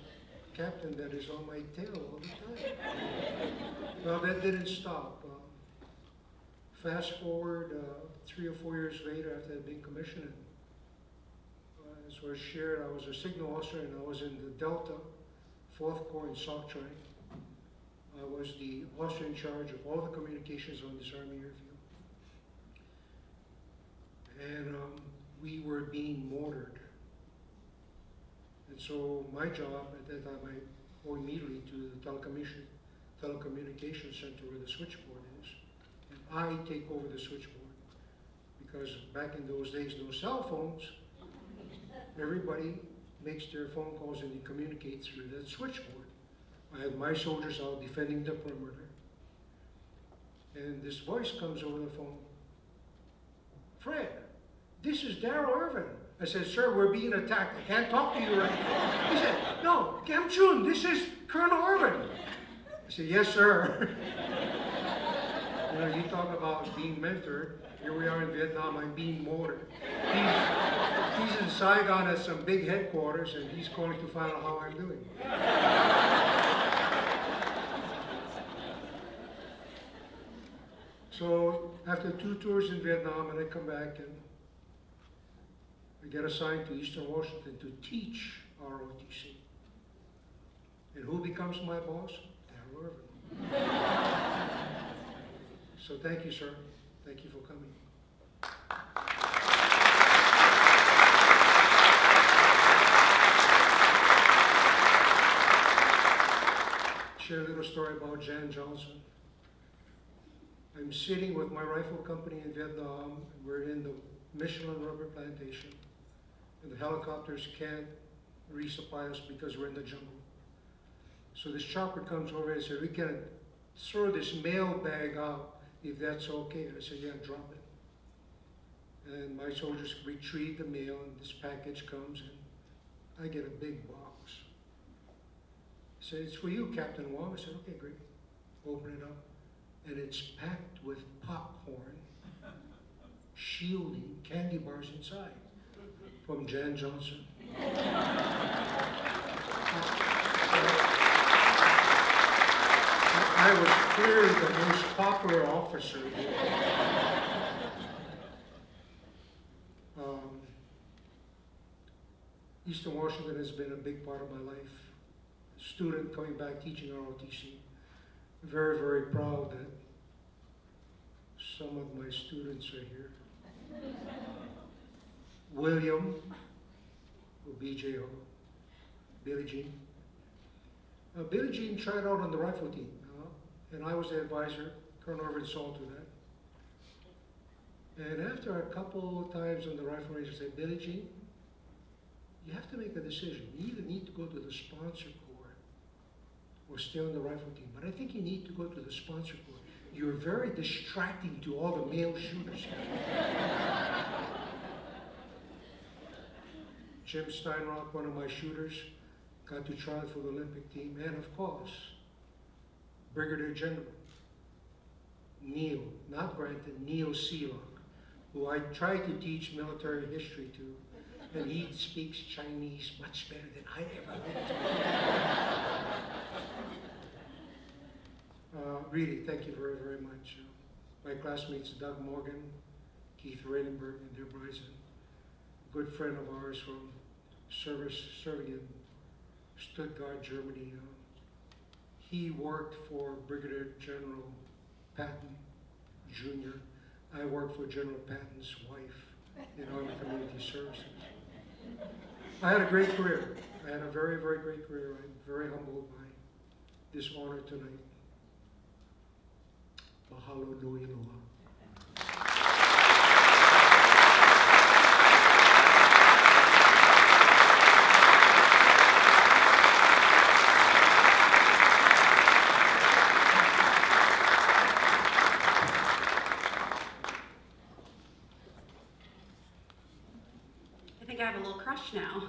captain that is on my tail all the time. Well, that didn't stop. Fast forward 3 or 4 years later after I'd been commissioned, as was shared, I was a signal officer and I was in the Delta, 4th Corps in Sauk Train. I was the officer in charge of all the communications on this Army airfield. And we were being mortared. And so my job at that time, I go immediately to the telecommunications center where the switchboard is. And I take over the switchboard. Because back in those days, no cell phones. Everybody makes their phone calls and they communicate through that switchboard. I had my soldiers out defending the perimeter. And this voice comes over the phone. "Fred, this is Darrell Irvin." I said, "Sir, we're being attacked. I can't talk to you right now." He said, "No, Gamchun, this is Colonel Irvin." I said, "Yes, sir." You know, you talk about being mentored. Here we are in Vietnam, I'm being mortared. He's in Saigon at some big headquarters, and he's calling to find out how I'm doing. So after 2 tours in Vietnam, and I come back and I get assigned to Eastern Washington to teach ROTC. And who becomes my boss? Darrell Irvin. So thank you, sir. Thank you for coming. Share a little story about Jan Johnson. I'm sitting with my rifle company in Vietnam. We're in the Michelin rubber plantation. And the helicopters can't resupply us because we're in the jungle. So this chopper comes over and says, "We can throw this mail bag out if that's okay." And I said, "Yeah, drop it." And my soldiers retrieve the mail and this package comes and I get a big box. I said, "It's for you, Captain Wong." I said, "Okay, great." Open it up and it's packed with popcorn, shielding, candy bars inside. from Jan Johnson. I was clearly the most popular officer here. Eastern Washington has been a big part of my life. Student coming back teaching ROTC. Very, very proud that some of my students are here. William, or BJO, Billie Jean. Billie Jean tried out on the rifle team, and I was the advisor. Colonel Irvin saw to that. And after a couple of times on the rifle range, I said, Billie Jean, you have to make a decision. You either need to go to the sponsor corps or stay on the rifle team. But I think you need to go to the sponsor corps. You're very distracting to all the male shooters. Jim Steinrock, one of my shooters, got to try for the Olympic team. And of course, Brigadier General Neil, not Granton, Neil Seelock, who I tried to teach military history to. And he speaks Chinese much better than I ever did. Really, thank you very, very much. My classmates, Doug Morgan, Keith Radenberg, and Deb Bryson, a good friend of ours from serving in Stuttgart, Germany. He worked for Brigadier General Patton Jr. I worked for General Patton's wife in Army Community Services. I had a great career. I had a very, very great career. I'm very humbled by this honor tonight. Mahalo nui loa. I think I have a little crush now.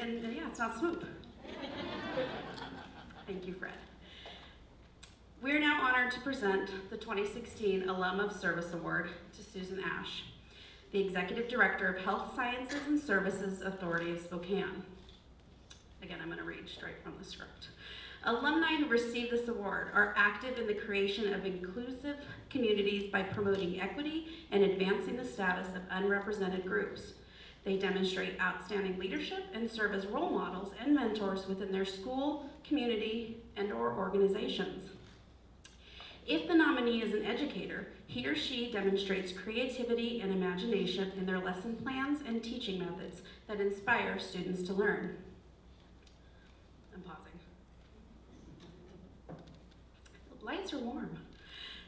and yeah, it's not Swoop. Thank you, Fred. We are now honored to present the 2016 Alum of Service Award to Susan Ash, the Executive Director of Health Sciences and Services Authority of Spokane. Again, I'm going to read straight from the script. Alumni who receive this award are active in the creation of inclusive communities by promoting equity and advancing the status of unrepresented groups. They demonstrate outstanding leadership and serve as role models and mentors within their school, community, and/or organizations. If the nominee is an educator, he or she demonstrates creativity and imagination in their lesson plans and teaching methods that inspire students to learn. I'm pausing. The lights are warm.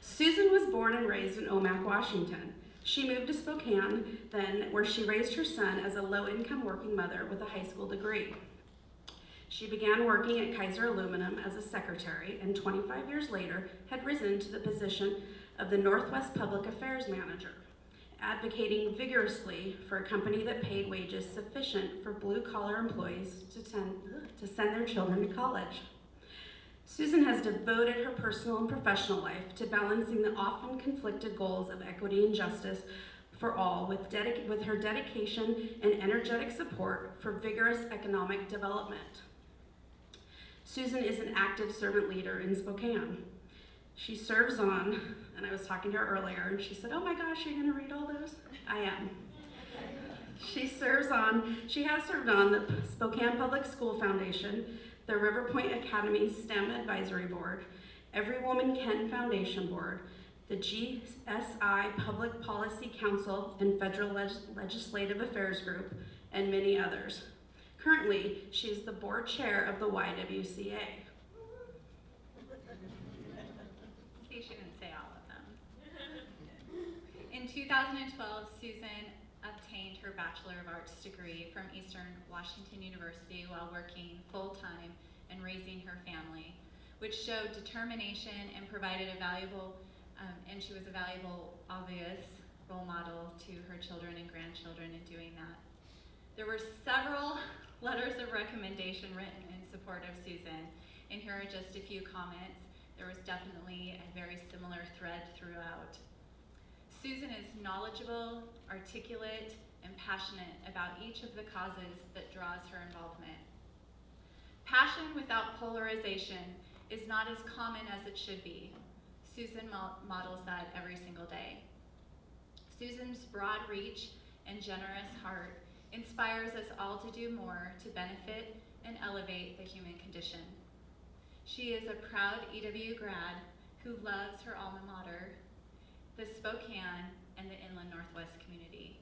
Susan was born and raised in Omak, Washington. She moved to Spokane then, where she raised her son as a low-income working mother with a high school degree. She began working at Kaiser Aluminum as a secretary, and 25 years later had risen to the position of the Northwest Public Affairs Manager, advocating vigorously for a company that paid wages sufficient for blue-collar employees to send their children to college. Susan has devoted her personal and professional life to balancing the often conflicted goals of equity and justice for all with her dedication and energetic support for vigorous economic development. Susan is an active servant leader in Spokane. She serves on, and I was talking to her earlier, and she said, oh my gosh, you're gonna read all those? I am. She has served on the Spokane Public School Foundation, the River Point Academy STEM Advisory Board, Every Woman Can Foundation Board, the GSI Public Policy Council and Federal Legislative Affairs Group, and many others. Currently, she is the board chair of the YWCA. See, she didn't say all of them. In 2012, Susan obtained her Bachelor of Arts degree from Eastern Washington University while working full-time and raising her family, which showed determination and provided a valuable, and she was a valuable, obvious role model to her children and grandchildren in doing that. There were several letters of recommendation written in support of Susan, and here are just a few comments. There was definitely a very similar thread throughout. Susan is knowledgeable, articulate, and passionate about each of the causes that draws her involvement. Passion without polarization is not as common as it should be. Susan models that every single day. Susan's broad reach and generous heart inspires us all to do more to benefit and elevate the human condition. She is a proud EW grad who loves her alma mater, the Spokane and the Inland Northwest community.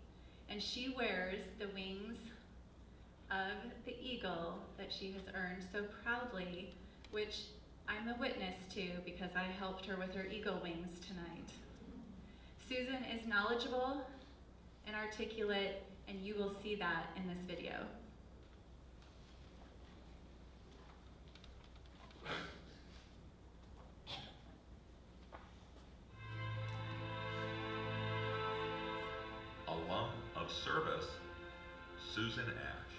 And she wears the wings of the eagle that she has earned so proudly, which I'm a witness to because I helped her with her eagle wings tonight. Susan is knowledgeable and articulate, and you will see that in this video. Alum of Service, Susan Ash.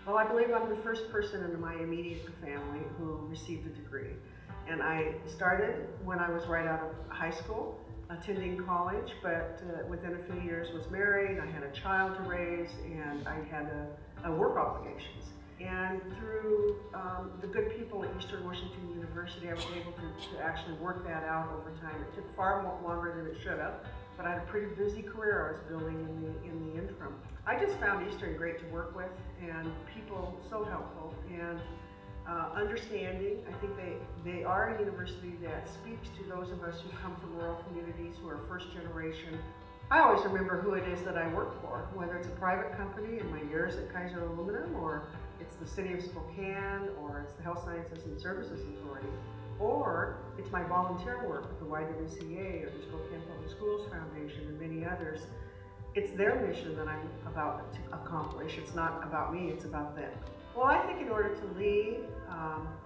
Well, I believe I'm the first person in my immediate family who received a degree. And I started when I was right out of high school, attending college, but within a few years was married, I had a child to raise, and I had work obligations. And through the good people at Eastern Washington University, I was able to actually work that out over time. It took far longer than it should have, but I had a pretty busy career I was building in the interim. I just found Eastern great to work with, and people so helpful and understanding. I think they are a university that speaks to those of us who come from rural communities, who are first generation. I always remember who it is that I work for, whether it's a private company in my years at Kaiser Aluminum, or it's the City of Spokane, or it's the Health Sciences and Services Authority, or it's my volunteer work with the YWCA or the Spokane Public Schools Foundation and many others. It's their mission that I'm about to accomplish. It's not about me, it's about them. Well, I think in order to lead,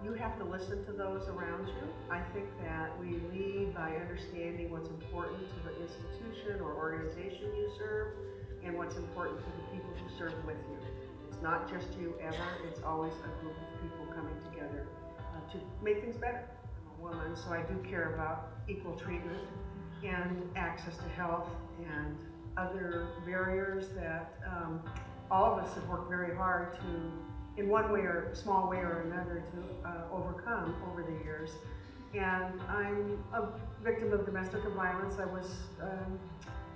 you have to listen to those around you. I think that we lead by understanding what's important to the institution or organization you serve, and what's important to the people who serve with you. It's not just you ever, it's always a group of people coming together to make things better. I'm a woman, so I do care about equal treatment and access to health and other barriers that all of us have worked very hard to, in one way or small way or another, to overcome over the years. And I'm a victim of domestic violence. I was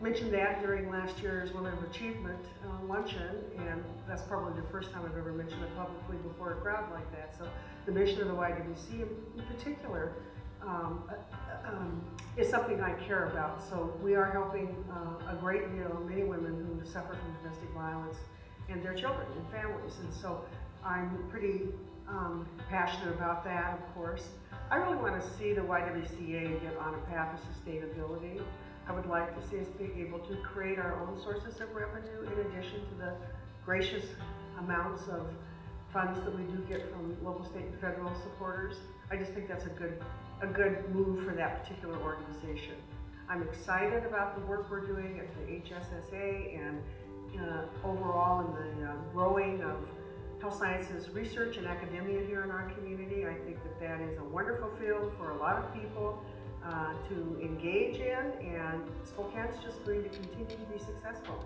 mentioned that during last year's Women of Achievement luncheon, and that's probably the first time I've ever mentioned it publicly before a crowd like that. So the mission of the YWC in particular is something I care about. So we are helping a great deal, many women who suffer from domestic violence and their children and families. And so I'm pretty passionate about that, of course. I really want to see the YWCA get on a path of sustainability. I would like to see us be able to create our own sources of revenue in addition to the gracious amounts of funds that we do get from local, state, and federal supporters. I just think that's a good move for that particular organization. I'm excited about the work we're doing at the HSSA and overall in the growing of health sciences research and academia here in our community. I think that that is a wonderful field for a lot of people to engage in, and Spokane's just going to continue to be successful.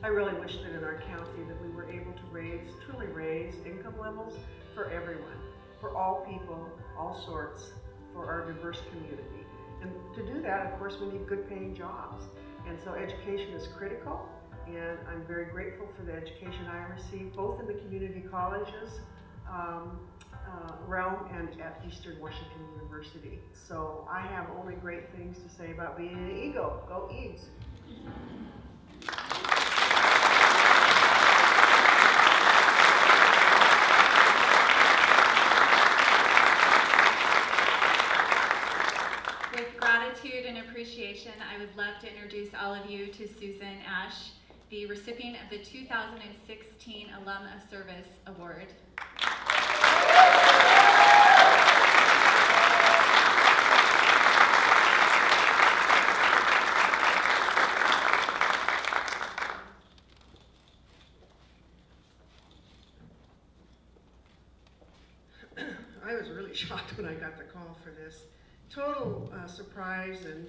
I really wish that in our county that we were able to truly raise income levels for everyone, for all people, all sorts, for our diverse community. And to do that, of course, we need good paying jobs. And so education is critical, and I'm very grateful for the education I received, both in the community colleges realm and at Eastern Washington University. So I have only great things to say about being an Eagle. Go Eags! With gratitude and appreciation, I would love to introduce all of you to Susan Ash, the recipient of the 2016 Alum of Service Award. I was really shocked when I got the call for this. total surprise, and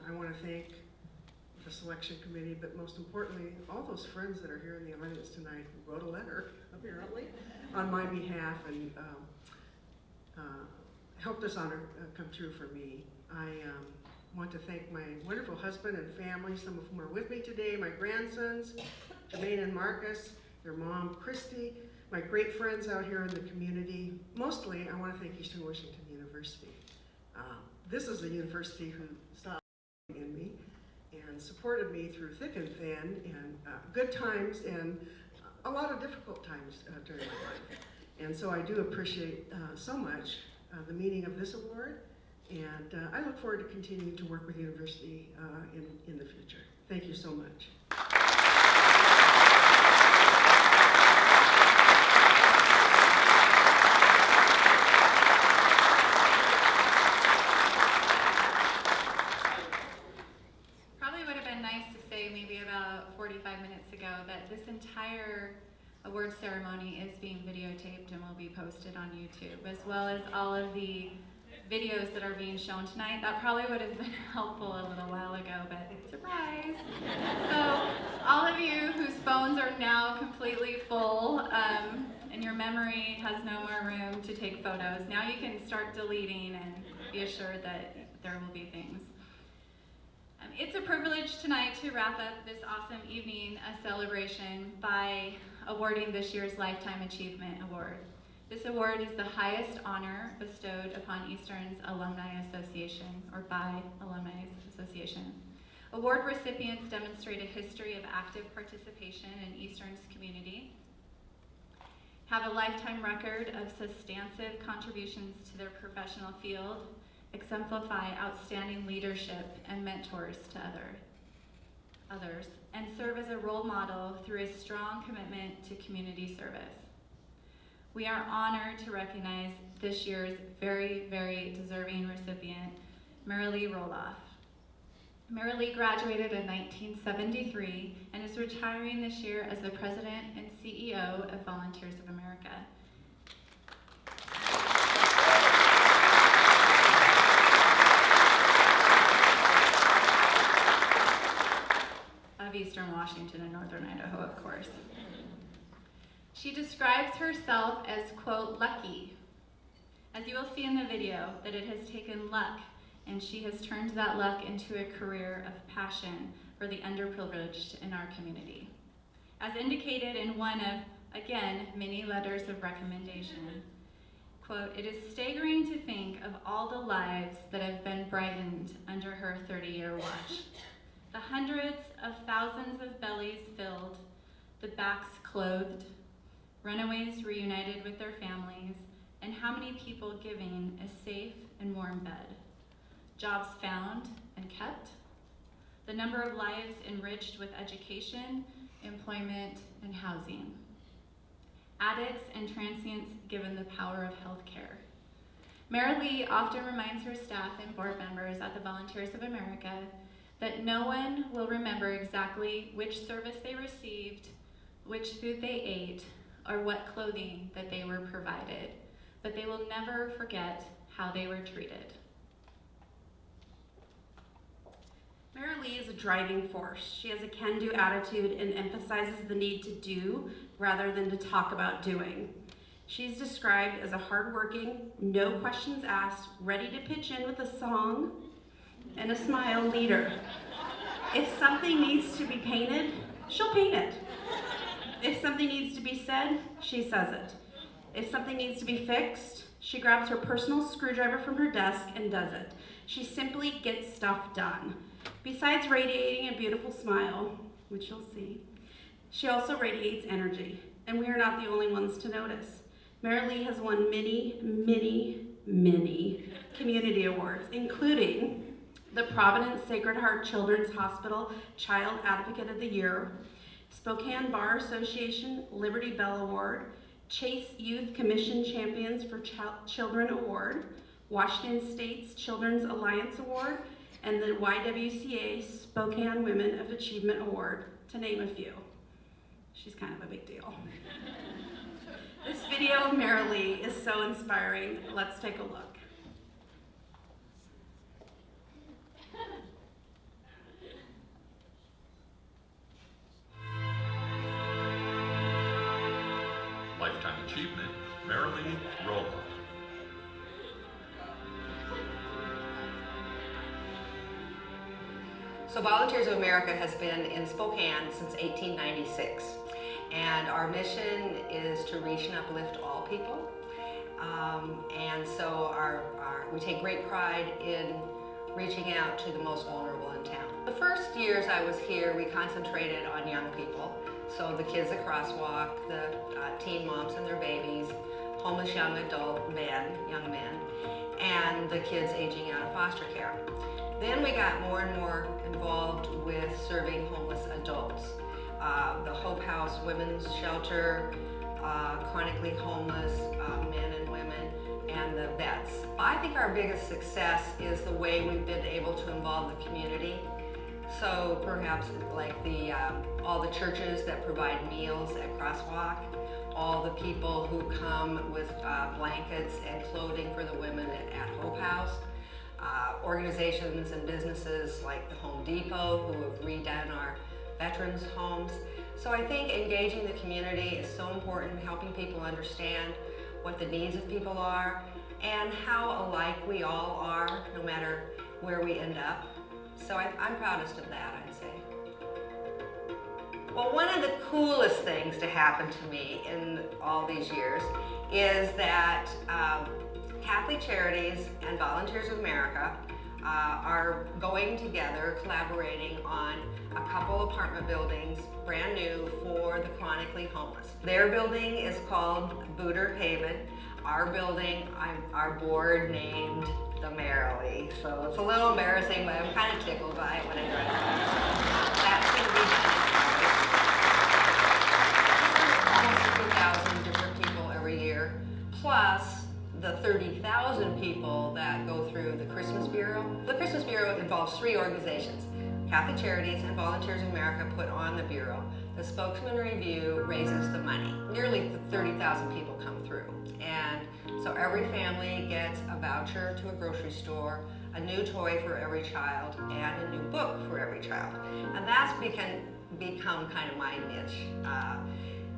I want to thank the selection committee, but most importantly, all those friends that are here in the audience tonight who wrote a letter, apparently, on my behalf and helped this honor come true for me. I want to thank my wonderful husband and family, some of whom are with me today, my grandsons, Jermaine and Marcus, their mom, Christy, my great friends out here in the community. Mostly, I want to thank Eastern Washington University. This is a university who saw in me and supported me through thick and thin, and good times and a lot of difficult times during my life. And so I do appreciate so much the meaning of this award, and I look forward to continuing to work with the university in the future. Thank you so much. Nice to say maybe about 45 minutes ago that this entire award ceremony is being videotaped and will be posted on YouTube, as well as all of the videos that are being shown tonight. That probably would have been helpful a little while ago, but surprise! So all of you whose phones are now completely full and your memory has no more room to take photos, now you can start deleting and be assured that there will be things. It's a privilege tonight to wrap up this awesome evening of celebration by awarding this year's Lifetime Achievement Award. This award is the highest honor bestowed upon Eastern's Alumni Association, or by Alumni Association. Award recipients demonstrate a history of active participation in Eastern's community, have a lifetime record of substantive contributions to their professional field, exemplify outstanding leadership and mentors to others, and serve as a role model through a strong commitment to community service. We are honored to recognize this year's very, very deserving recipient, Marilee Roloff. Marilee graduated in 1973 and is retiring this year as the President and CEO of Volunteers of America. Of Eastern Washington and Northern Idaho, of course. She describes herself as, quote, lucky. As you will see in the video, that it has taken luck, and she has turned that luck into a career of passion for the underprivileged in our community. As indicated in one of, again, many letters of recommendation, quote, it is staggering to think of all the lives that have been brightened under her 30-year watch. The hundreds of thousands of bellies filled, the backs clothed, runaways reunited with their families, and how many people giving a safe and warm bed. Jobs found and kept, the number of lives enriched with education, employment, and housing. Addicts and transients given the power of healthcare. Marilee often reminds her staff and board members at the Volunteers of America that no one will remember exactly which service they received, which food they ate, or what clothing that they were provided, but they will never forget how they were treated. Marilee is a driving force. She has a can-do attitude and emphasizes the need to do rather than to talk about doing. She's described as a hardworking, no questions asked, ready to pitch in with a song and a smile leader. If something needs to be painted, she'll paint it. If something needs to be said, she says it. If something needs to be fixed, she grabs her personal screwdriver from her desk and does it. She simply gets stuff done. Besides radiating a beautiful smile, which you'll see, she also radiates energy, and we are not the only ones to notice. Marilee has won many, many, many community awards, including the Providence Sacred Heart Children's Hospital Child Advocate of the Year, Spokane Bar Association Liberty Bell Award, Chase Youth Commission Champions for Children Award, Washington State's Children's Alliance Award, and the YWCA Spokane Women of Achievement Award, to name a few. She's kind of a big deal. This video of Marilee is so inspiring. Let's take a look. Achievement, Marilee Rolla. So Volunteers of America has been in Spokane since 1896, and our mission is to reach and uplift all people. And so we take great pride in reaching out to the most vulnerable in town. The first years I was here, we concentrated on young people. So the kids at Crosswalk, the teen moms and their babies, homeless young men, and the kids aging out of foster care. Then we got more and more involved with serving homeless adults. The Hope House Women's Shelter, chronically homeless men and women, and the vets. I think our biggest success is the way we've been able to involve the community. So perhaps like all the churches that provide meals at Crosswalk, all the people who come with blankets and clothing for the women at Hope House, organizations and businesses like the Home Depot who have redone our veterans' homes. So I think engaging the community is so important, helping people understand what the needs of people are and how alike we all are, no matter where we end up. So I'm proudest of that, I'd say. Well, one of the coolest things to happen to me in all these years is that Catholic Charities and Volunteers of America are going together, collaborating on a couple apartment buildings, brand new, for the chronically homeless. Their building is called Booter Haven. Our building, our board named the Marilee. So it's a little embarrassing, but I'm kind of tickled by it when I drive by. That's going to be done. Almost 50,000 different people every year, plus the 30,000 people that go through the Christmas Bureau. The Christmas Bureau involves 3 organizations. Catholic Charities and Volunteers of America put on the Bureau. The Spokesman Review raises the money. Nearly 30,000 people come through. And so every family gets a voucher to a grocery store, a new toy for every child, and a new book for every child. And that's become kind of my niche.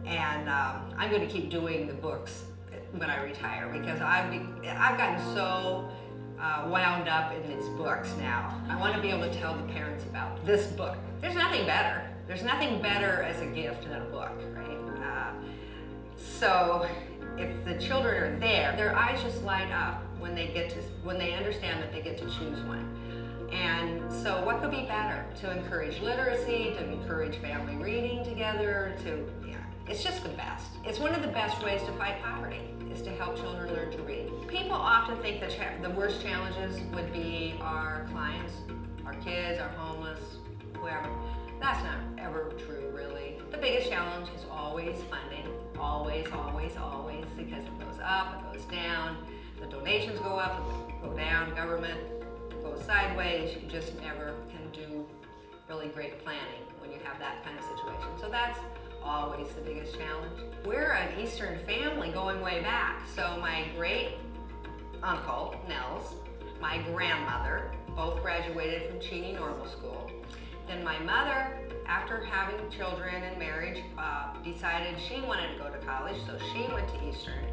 I'm going to keep doing the books when I retire, because I've gotten so wound up in these books now. I want to be able to tell the parents about this book. There's nothing better. There's nothing better as a gift than a book, right? So if the children are there, their eyes just light up when they understand that they get to choose one. And so what could be better? To encourage literacy, to encourage family reading together, it's just the best. It's one of the best ways to fight poverty, is to help children learn to read. People often think that the worst challenges would be our clients, our kids, our homeless, whoever. That's not ever true, really. The biggest challenge is always funding. Always, always, always, because it goes up, it goes down. The donations go up, go down, government goes sideways. You just never can do really great planning when you have that kind of situation. So that's always the biggest challenge. We're an Eastern family going way back. So my great uncle, Nels, my grandmother, both graduated from Cheney Normal School. Then my mother, after having children and marriage, decided she wanted to go to college, so she went to Eastern.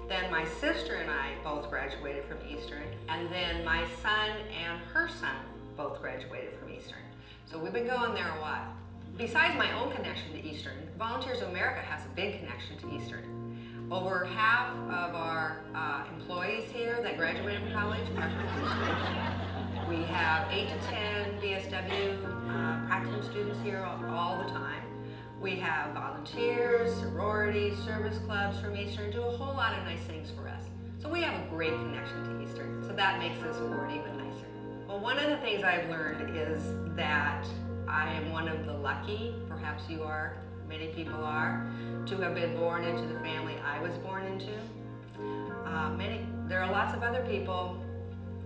Then my sister and I both graduated from Eastern, and then my son and her son both graduated from Eastern. So we've been going there a while. Besides my own connection to Eastern, Volunteers of America has a big connection to Eastern. Over half of our employees here that graduated from college are from Eastern. We have 8 to 10 BSW practicum students here all the time. We have volunteers, sororities, service clubs from Eastern, do a whole lot of nice things for us. So we have a great connection to Eastern, so that makes this award even nicer. Well, one of the things I've learned is that I am one of the lucky, perhaps you are, many people are, to have been born into the family I was born into. There are lots of other people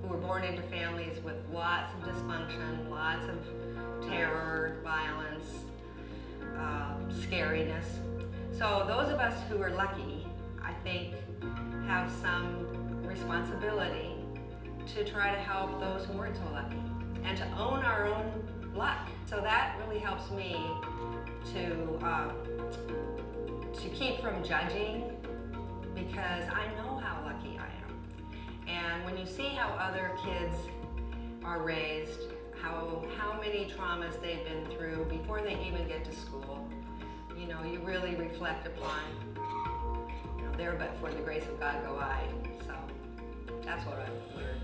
who were born into families with lots of dysfunction, lots of terror, violence, scariness. So those of us who are lucky, I think, have some responsibility to try to help those who weren't so lucky and to own our own luck. So that really helps me to keep from judging because I know how lucky I am. And when you see how other kids are raised, how many traumas they've been through before they even get to school, you know, you really reflect upon, you know, there but for the grace of God go I. So that's what I've learned.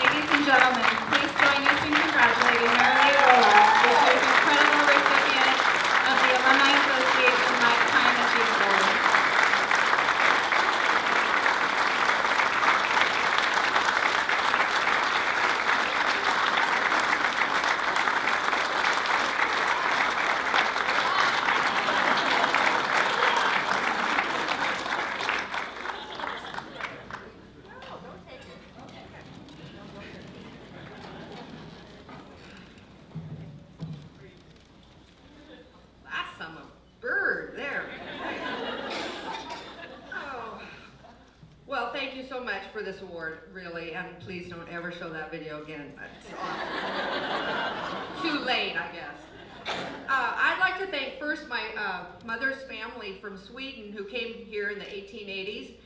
Ladies and gentlemen, please join us in congratulating Marilee Ola, who is an incredible recipient of the Alumni Association Lifetime Achievement Award. That's some bird there. Oh. Well, thank you so much for this award, really, and please don't ever show that video again. It's awful. Too late, I guess. I'd like to thank first my mother's family from Sweden who came here in the 1880s,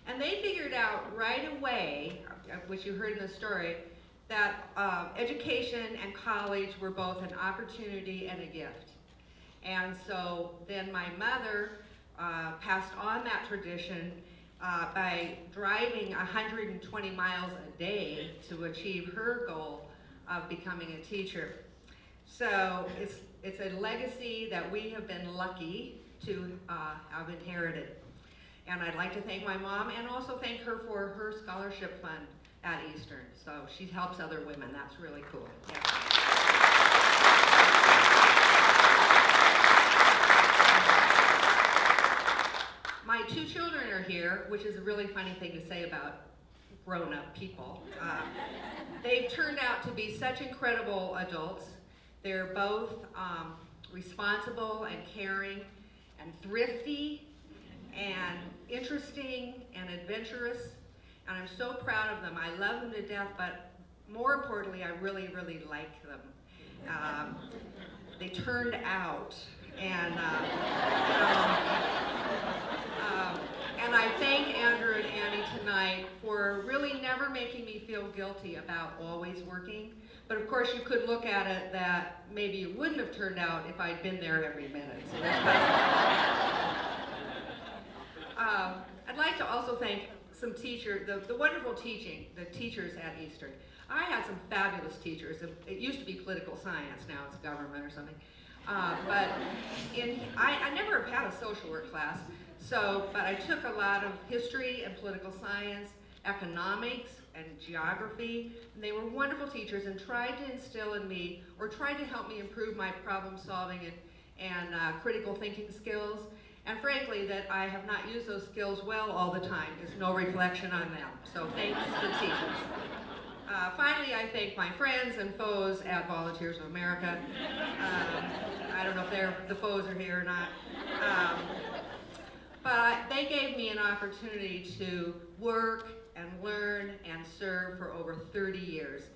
and they figured out right away, which you heard in the story, that education and college were both an opportunity and a gift. And so then my mother passed on that tradition by driving 120 miles a day to achieve her goal of becoming a teacher. So it's a legacy that we have been lucky to have inherited. And I'd like to thank my mom and also thank her for her scholarship fund at Eastern. So she helps other women. That's really cool. Yeah. My two children are here, which is a really funny thing to say about grown-up people. They've turned out to be such incredible adults. They're both responsible and caring and thrifty and interesting and adventurous, and I'm so proud of them. I love them to death, but more importantly, I really, really like them. They turned out, and and I thank Andrew and Annie tonight for really never making me feel guilty about always working. But of course, you could look at it that maybe it wouldn't have turned out if I'd been there every minute. So I'd like to also thank some teachers, the wonderful teaching, the teachers at Eastern. I had some fabulous teachers. It used to be political science, now it's government or something. But I never have had a social work class, but I took a lot of history and political science, economics and geography, and they were wonderful teachers and tried to instill in me, or tried to help me improve my problem solving and critical thinking skills. And frankly, that I have not used those skills well all the time is no reflection on them. So thanks to the teachers. Finally, I thank my friends and foes at Volunteers of America. I don't know if the foes are here or not. But they gave me an opportunity to work and learn and serve for over 30 years.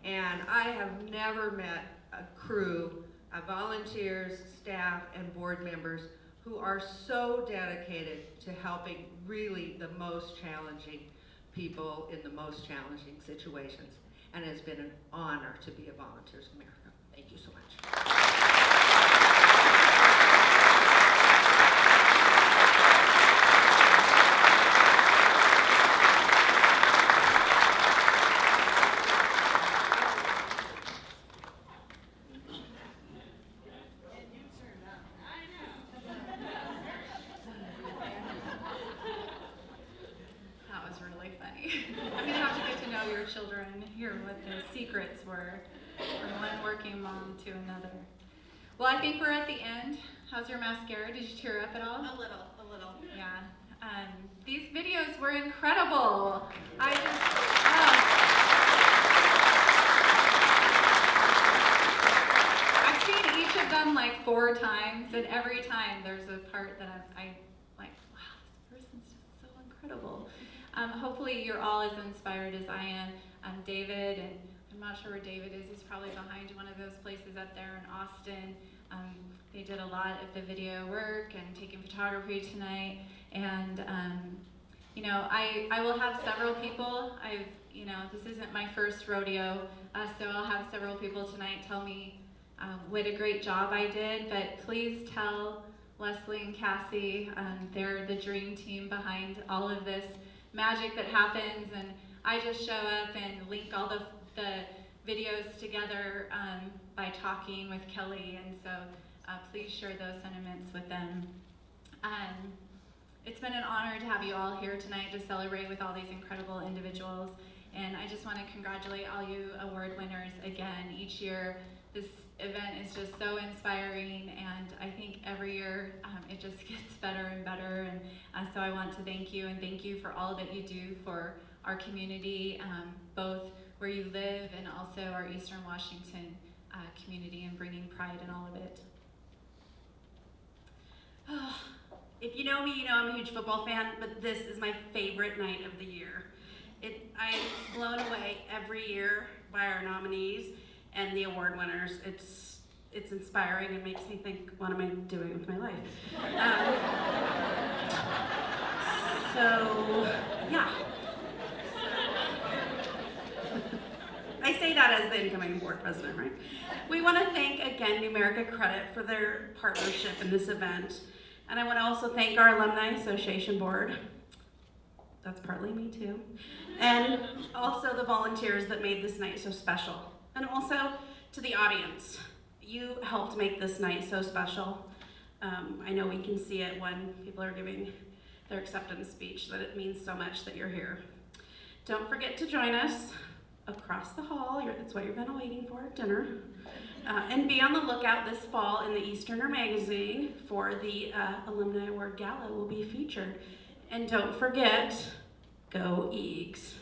And I have never met a crew of volunteers, staff, and board members who are so dedicated to helping really the most challenging people in the most challenging situations. And it's been an honor to be a Volunteers of America. Thank you so much. Children, hear what the secrets were from one working mom to another. Well, I think we're at the end. How's your mascara? Did you tear up at all? A little. Yeah. These videos were incredible. I've seen each of them like 4 times, and every time there's a part that I'm like, wow, this person's just so incredible. Hopefully you're all as inspired as I am. David and I'm not sure where David is. He's probably behind one of those places up there in Austin. They did a lot of the video work and taking photography tonight. And you know, I will have several people. This isn't my first rodeo, so I'll have several people tonight tell me what a great job I did. But please tell Leslie and Cassie, they're the dream team behind all of this magic that happens. And I just show up and link all the videos together by talking with Kelly, and so please share those sentiments with them. It's been an honor to have you all here tonight to celebrate with all these incredible individuals, and I just want to congratulate all you award winners again. Each year this event is just so inspiring, and I think every year it just gets better and better, and so I want to thank you, and thank you for all that you do for our community, both where you live and also our Eastern Washington community, and bringing pride in all of it. Oh, if you know me, you know I'm a huge football fan, but this is my favorite night of the year. I'm blown away every year by our nominees and the award winners. It's inspiring and makes me think, what am I doing with my life? Yeah. I say that as the incoming board president, right? We want to thank again Numerica Credit for their partnership in this event. And I want to also thank our Alumni Association board. That's partly me too. And also the volunteers that made this night so special. And also to the audience. You helped make this night so special. I know we can see it when people are giving their acceptance speech, that it means so much that you're here. Don't forget to join us across the hall. That's what you've been waiting for, dinner. And be on the lookout this fall in the Easterner magazine for the Alumni Award Gala will be featured. And don't forget, go Eags.